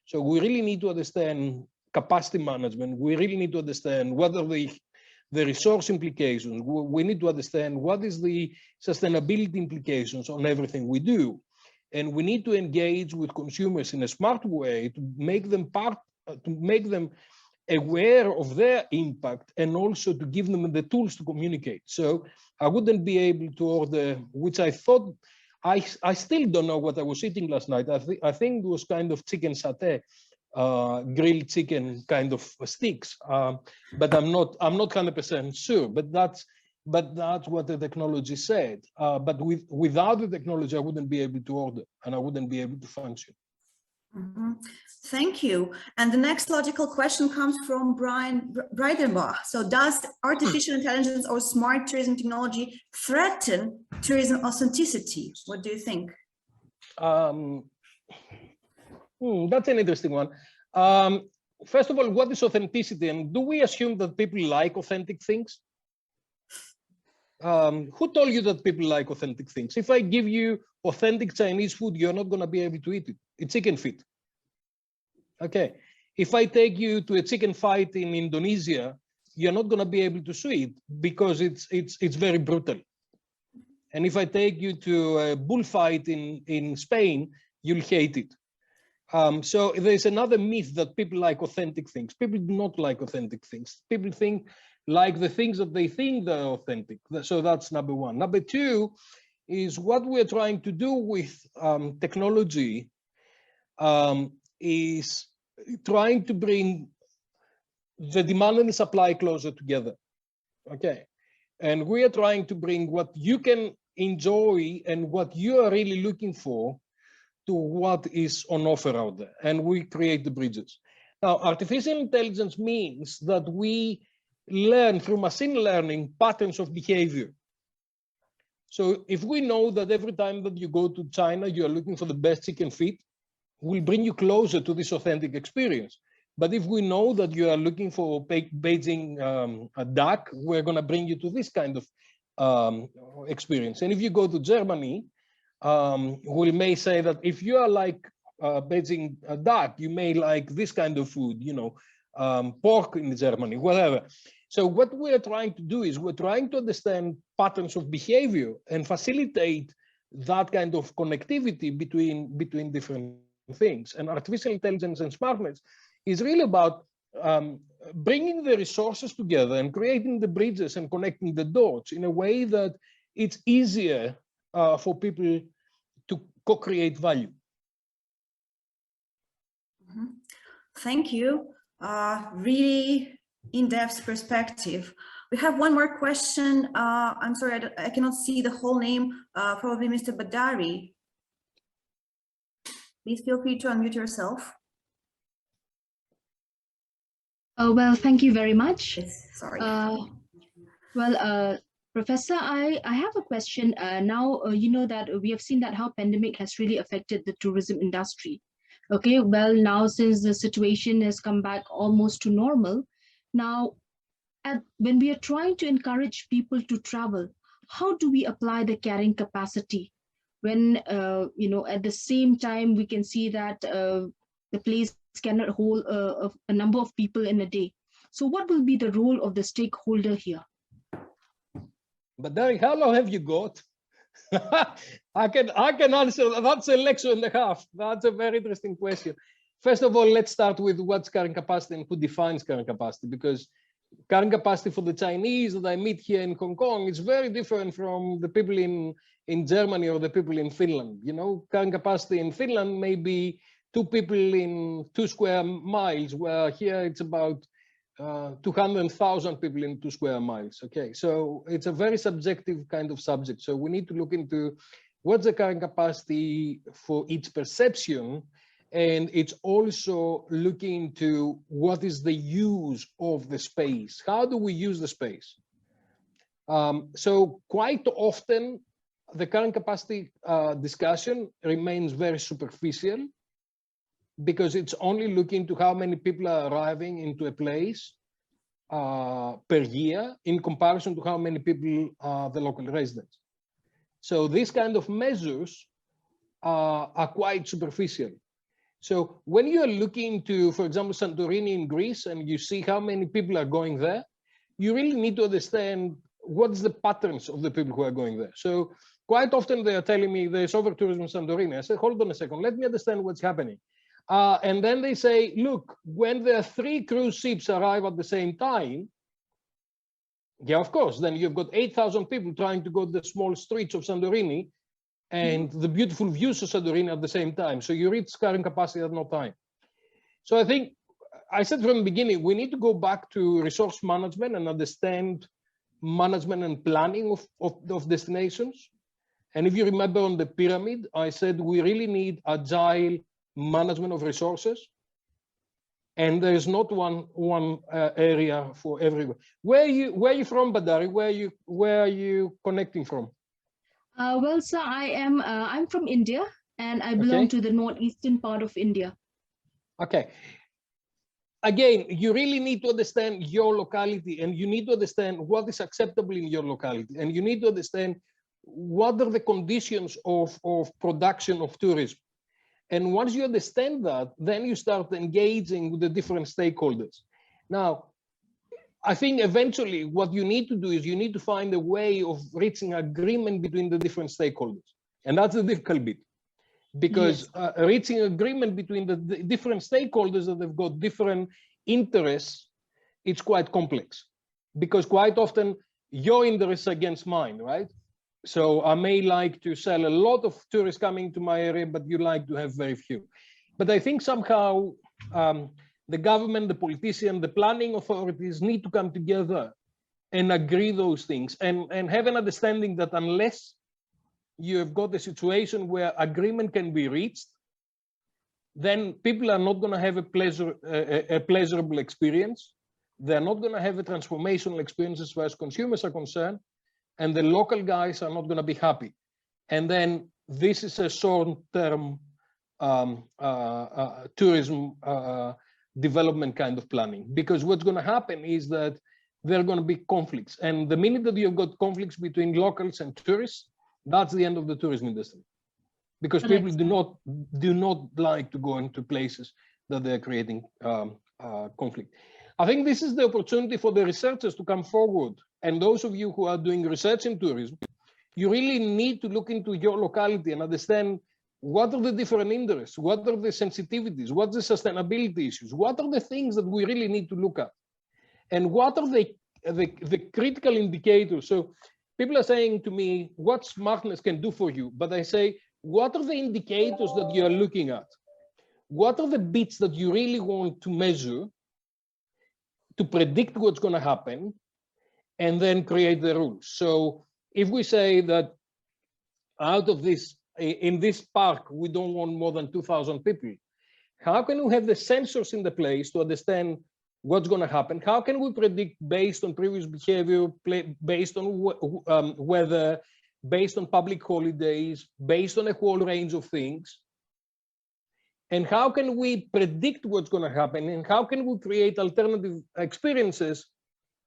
Speaker 8: So we really need to understand capacity management. We really need to understand what are the resource implications. We need to understand what is the sustainability implications on everything we do. And we need to engage with consumers in a smart way to make them aware of their impact, and also to give them the tools to communicate. So I wouldn't be able to order, which I thought, I still don't know what I was eating last night. I think it was kind of chicken satay. grilled chicken kind of sticks, but I'm not 100% sure. But that's what the technology said. But without the technology, I wouldn't be able to order and I wouldn't be able to function.
Speaker 3: Mm-hmm. Thank you. And the next logical question comes from Brian Breidenbach. So does artificial intelligence or smart tourism technology threaten tourism authenticity? What do you think?
Speaker 8: That's an interesting one. First of all, what is authenticity? And do we assume that people like authentic things? Who told you that people like authentic things? If I give you authentic Chinese food, you're not going to be able to eat it. It's chicken feet. Okay. If I take you to a chicken fight in Indonesia, you're not going to be able to see it because it's very brutal. And if I take you to a bullfight in Spain, you'll hate it. So there's another myth that people like authentic things. People do not like authentic things. People like the things that they think they're authentic. So that's number one. Number two is what we're trying to do with technology is trying to bring the demand and the supply closer together. Okay. And we are trying to bring what you can enjoy and what you are really looking for to what is on offer out there. And we create the bridges. Now, artificial intelligence means that we learn through machine learning patterns of behavior. So if we know that every time that you go to China, you are looking for the best chicken feet, we'll bring you closer to this authentic experience. But if we know that you are looking for Beijing a duck, we're going to bring you to this kind of experience. And if you go to Germany, we may say that if you are like Beijing a duck, you may like this kind of food, you know, pork in Germany, whatever. So what we're trying to do is we're trying to understand patterns of behavior and facilitate that kind of connectivity between different things. And artificial intelligence and smartness is really about bringing the resources together and creating the bridges and connecting the dots in a way that it's easier for people to co-create value.
Speaker 3: Mm-hmm. Thank you. Really in-depth perspective. We have one more question. I'm sorry, I cannot see the whole name. Probably Mr. Badari. Please feel free to unmute yourself.
Speaker 10: Well, thank you very much.
Speaker 3: Yes, sorry.
Speaker 10: Professor, I have a question. Now, you know that we have seen that how pandemic has really affected the tourism industry. Okay, well, now since the situation has come back almost to normal, now when we are trying to encourage people to travel, how do we apply the carrying capacity when, you know, at the same time we can see that the place cannot hold a number of people in a day. So what will be the role of the stakeholder here?
Speaker 8: But Derek, how long have you got? I can answer. That's a lecture and a half. That's a very interesting question. First of all, let's start with what's carrying capacity and who defines carrying capacity, because carrying capacity for the Chinese that I meet here in Hong Kong is very different from the people in Germany or the people in Finland. You know, carrying capacity in Finland may be 2 people in 2 square miles, where here it's about 200,000 people in 2 square miles. Okay, so it's a very subjective kind of subject. So we need to look into what's the carrying capacity for each perception, and it's also looking into what is the use of the space. How do we use the space? So quite often, the carrying capacity discussion remains very superficial, because it's only looking to how many people are arriving into a place per year in comparison to how many people are the local residents. So these kind of measures are quite superficial. So when you are looking to, for example, Santorini in Greece, and you see how many people are going there, you really need to understand what's the patterns of the people who are going there. So quite often they are telling me there's over-tourism in Santorini. I said, hold on a second, let me understand what's happening. And then they say, look, when there are 3 cruise ships arrive at the same time, yeah, of course, then you've got 8,000 people trying to go to the small streets of Santorini and the beautiful views of Santorini at the same time. So you reach carrying capacity at no time. So I think I said from the beginning, we need to go back to resource management and understand management and planning of destinations. And if you remember on the pyramid, I said we really need agile management of resources. And there is not one area for everyone. Where are you from, Badari? Where are you connecting from?
Speaker 10: Well, sir, I'm from India, and I belong to the northeastern part of India.
Speaker 8: Okay. Again, you really need to understand your locality, and you need to understand what is acceptable in your locality, and you need to understand what are the conditions of production of tourism. And once you understand that, then you start engaging with the different stakeholders. Now, I think eventually what you need to do is you need to find a way of reaching agreement between the different stakeholders. And that's the difficult bit. Because reaching agreement between the different stakeholders that have got different interests, it's quite complex. Because quite often your interests are against mine, right? So I may like to sell a lot of tourists coming to my area, but you like to have very few. But I think somehow the government, the politician, the planning authorities need to come together and agree those things and have an understanding that unless you have got a situation where agreement can be reached, then people are not going to have a pleasurable experience. They're not going to have a transformational experience as far as consumers are concerned, and the local guys are not going to be happy. And then this is a short-term tourism development kind of planning, because what's going to happen is that there are going to be conflicts. And the minute that you've got conflicts between locals and tourists, that's the end of the tourism industry, because people do not like to go into places that they're creating conflict. I think this is the opportunity for the researchers to come forward, and those of you who are doing research in tourism, you really need to look into your locality and understand what are the different interests, what are the sensitivities, what's the sustainability issues, what are the things that we really need to look at, and what are the critical indicators. So people are saying to me, what smartness can do for you? But I say, what are the indicators that you are looking at? What are the bits that you really want to measure to predict what's going to happen and then create the rules? So if we say that out of this, in this park, we don't want more than 2,000 people, how can we have the sensors in the place to understand what's going to happen? How can we predict based on previous behavior, based on weather, based on public holidays, based on a whole range of things? And how can we predict what's going to happen? And how can we create alternative experiences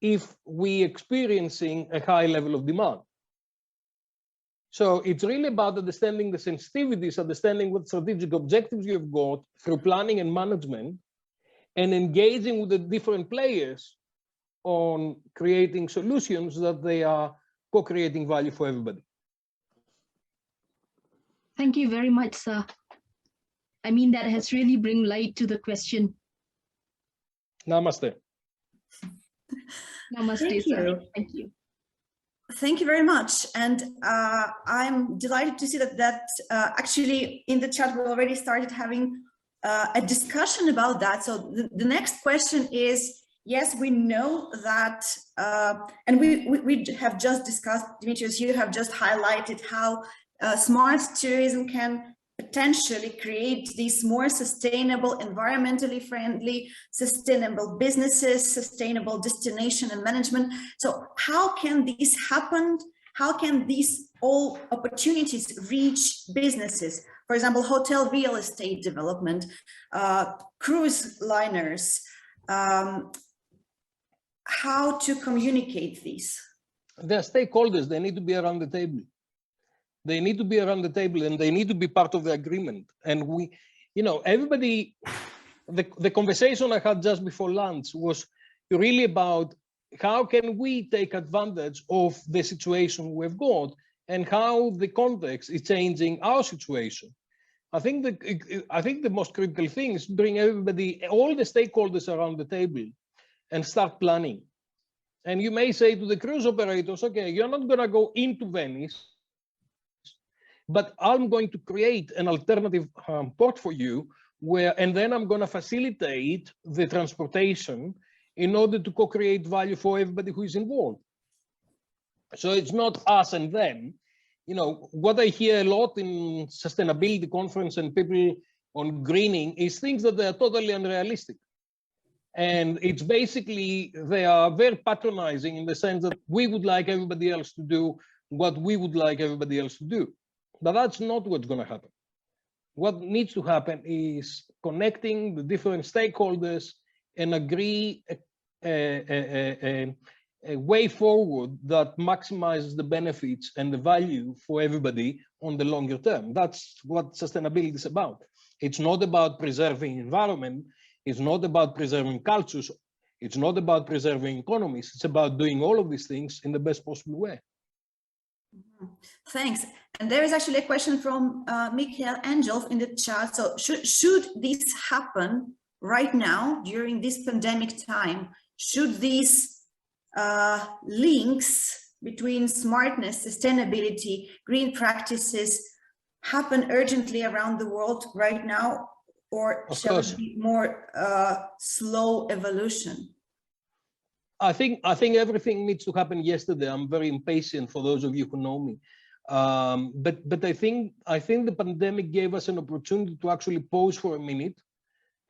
Speaker 8: if we're experiencing a high level of demand? So it's really about understanding the sensitivities, understanding what strategic objectives you've got through planning and management, and engaging with the different players on creating solutions that they are co-creating value for everybody.
Speaker 10: Thank you very much, sir. I mean, that has really bring light to the question.
Speaker 8: Namaste.
Speaker 10: Namaste, sir. Thank you.
Speaker 3: Thank you very much. And I'm delighted to see that actually in the chat, we already started having a discussion about that. So the next question is, yes, we know that, and we have just discussed, Dimitrios, you have just highlighted how smart tourism can potentially create these more sustainable, environmentally friendly, sustainable businesses, sustainable destination and management. So how can this happen? How can these all opportunities reach businesses? For example, hotel real estate development, cruise liners, how to communicate these?
Speaker 8: The stakeholders, they need to be around the table. They need to be around the table and they need to be part of the agreement. And we, you know, everybody, the conversation I had just before lunch was really about how can we take advantage of the situation we've got and how the context is changing our situation. I think the most critical thing is bring everybody, all the stakeholders around the table and start planning. And you may say to the cruise operators, okay, you're not going to go into Venice, but I'm going to create an alternative port for you and then I'm going to facilitate the transportation in order to co-create value for everybody who is involved. So it's not us and them. You know, what I hear a lot in sustainability conference and people on greening is things that they are totally unrealistic. And it's basically, they are very patronizing in the sense that we would like everybody else to do what we would like everybody else to do. But that's not what's going to happen. What needs to happen is connecting the different stakeholders and agree a way forward that maximizes the benefits and the value for everybody on the longer term. That's what sustainability is about. It's not about preserving environment. It's not about preserving cultures. It's not about preserving economies. It's about doing all of these things in the best possible way.
Speaker 3: Thanks. And there is actually a question from Michael Angel in the chat. So should this happen right now during this pandemic time? Should these links between smartness, sustainability, green practices happen urgently around the world right now, or shall it be more slow evolution?
Speaker 8: I think everything needs to happen yesterday. I'm very impatient for those of you who know me. But I think the pandemic gave us an opportunity to actually pause for a minute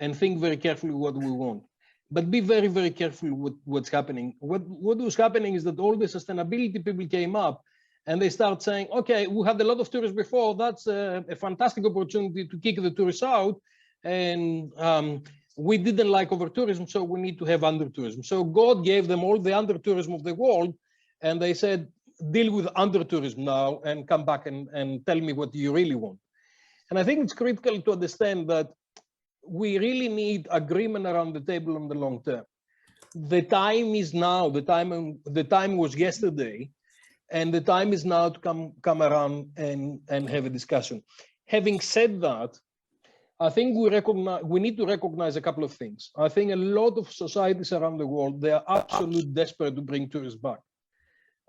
Speaker 8: and think very carefully what we want. But be very, very careful with what's happening. What was happening is that all the sustainability people came up and they start saying, okay, we had a lot of tourists before. That's a fantastic opportunity to kick the tourists out. And we didn't like over-tourism, so we need to have under-tourism. So God gave them all the under-tourism of the world, and they said, deal with under-tourism now and come back and tell me what you really want. And I think it's critical to understand that we really need agreement around the table on the long term. The time is now, the time was yesterday, and the time is now to come around and have a discussion. Having said that, I think we need to recognize a couple of things. I think a lot of societies around the world, they are absolutely desperate to bring tourists back.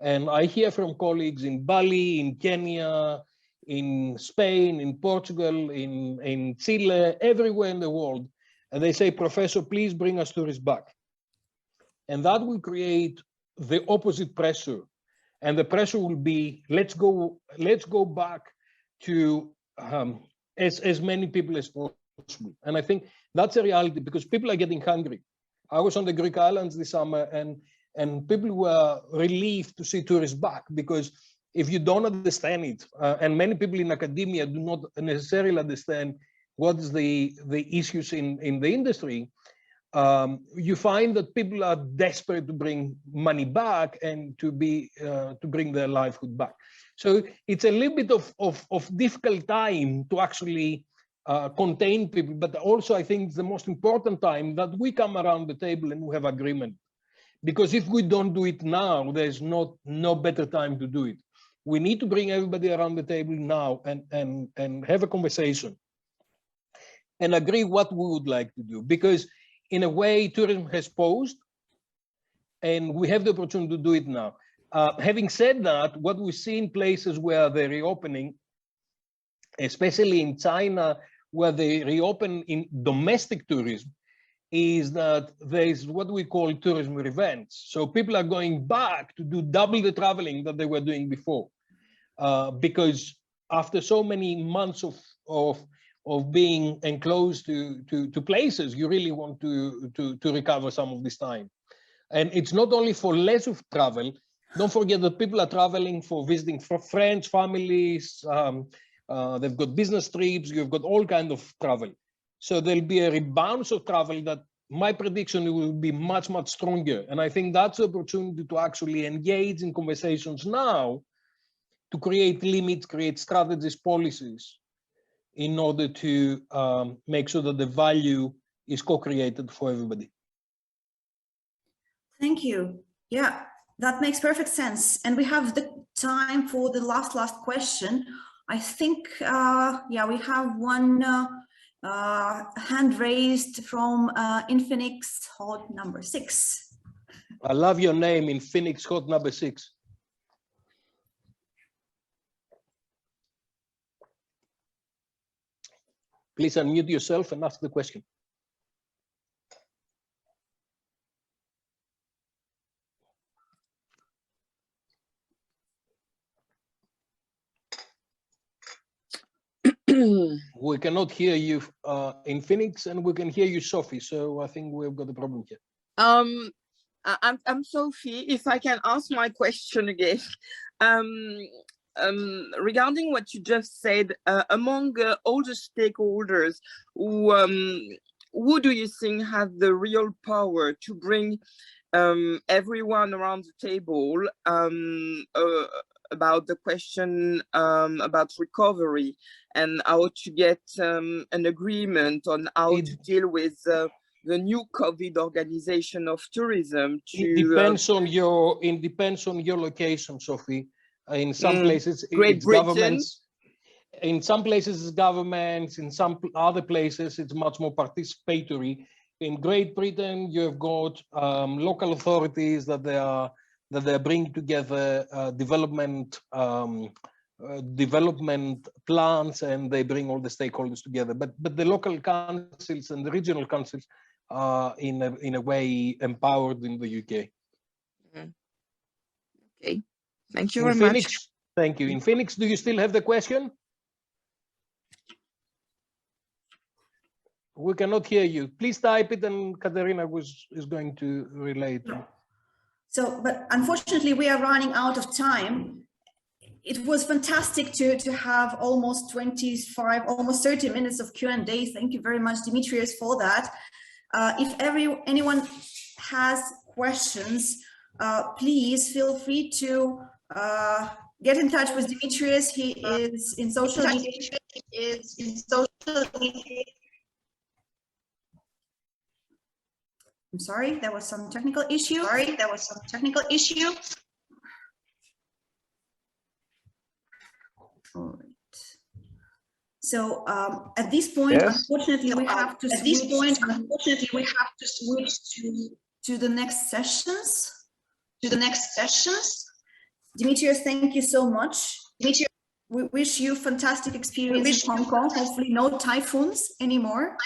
Speaker 8: And I hear from colleagues in Bali, in Kenya, in Spain, in Portugal, in Chile, everywhere in the world. And they say, Professor, please bring us tourists back. And that will create the opposite pressure. And the pressure will be, let's go back to as many people as possible. And I think that's a reality because people are getting hungry. I was on the Greek islands this summer and people were relieved to see tourists back, because if you don't understand it, and many people in academia do not necessarily understand what is the issues in the industry, you find that people are desperate to bring money back and to bring their livelihood back. So it's a little bit of difficult time to actually contain people, but also I think it's the most important time that we come around the table and we have agreement. Because if we don't do it now, there's no better time to do it. We need to bring everybody around the table now and have a conversation and agree what we would like to do. Because in a way, tourism has paused and we have the opportunity to do it now. Having said that, what we see in places where they're reopening, especially in China, where they reopen in domestic tourism, is that there's what we call tourism revenge. So people are going back to do double the traveling that they were doing before, because after so many months of being enclosed to places, you really want to recover some of this time. And it's not only for less of travel. Don't forget that people are traveling for visiting friends, families. They've got business trips. You've got all kinds of travel. So there'll be a rebound of travel that my prediction will be much, much stronger. And I think that's the opportunity to actually engage in conversations now to create limits, create strategies, policies in order to make sure that the value is co-created for everybody.
Speaker 3: Thank you. Yeah, that makes perfect sense. And we have the time for the last question. I think, yeah, we have one hand raised from Infinix hot number 6.
Speaker 8: I love your name, Infinix hot number 6. Please unmute yourself and ask the question. We cannot hear you in Phoenix, and we can hear you, Sophie. So I think we've got a problem here.
Speaker 9: I'm Sophie. If I can ask my question again, regarding what you just said, among all the stakeholders, who do you think have the real power to bring everyone around the table about the question about recovery and how to get an agreement on how to deal with the new COVID organization of tourism?
Speaker 8: It depends on your location, Sophie. In some places it's governments. In some places it's governments. In some other places it's much more participatory. In Great Britain, you have got local authorities that they are bringing together development plans, and they bring all the stakeholders together. But the local councils and the regional councils are in a way empowered in the UK.
Speaker 9: Okay, thank you very much.
Speaker 8: Thank you. In Phoenix, do you still have the question? We cannot hear you. Please type it, and Katerina is going to relay it.
Speaker 3: So, but unfortunately, we are running out of time. It was fantastic to have almost 30 minutes of Q&A. Thank you very much, Dimitrios, for that. If anyone has questions, please feel free to get in touch with Dimitrios. He is in social media. I'm sorry, there was some technical issue. All right. So at this point, unfortunately, we have to switch to the next sessions. Dimitrios, thank you so much. We wish you fantastic experience in Hong Kong. Hopefully, no typhoons anymore.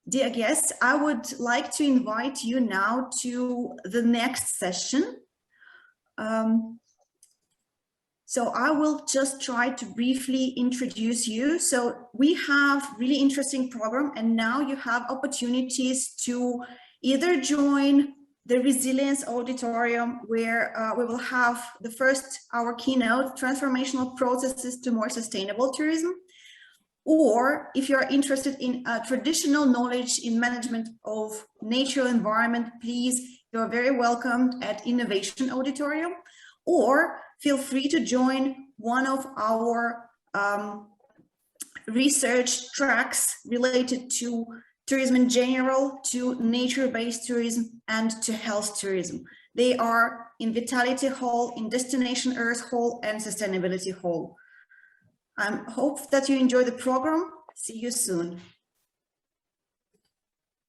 Speaker 3: Dear guests, I would like to invite you now to the next session. So I will just try to briefly introduce you. So we have really interesting program, and now you have opportunities to either join the Resilience Auditorium, where we will have our keynote, Transformational Processes to More Sustainable Tourism. Or if you're interested in traditional knowledge in management of natural environment, please, you're very welcomed at Innovation Auditorium. Or feel free to join one of our research tracks related to tourism in general, to nature-based tourism, and to health tourism. They are in Vitality Hall, in Destination Earth Hall, and Sustainability Hall. I hope that you enjoy the program. See you soon.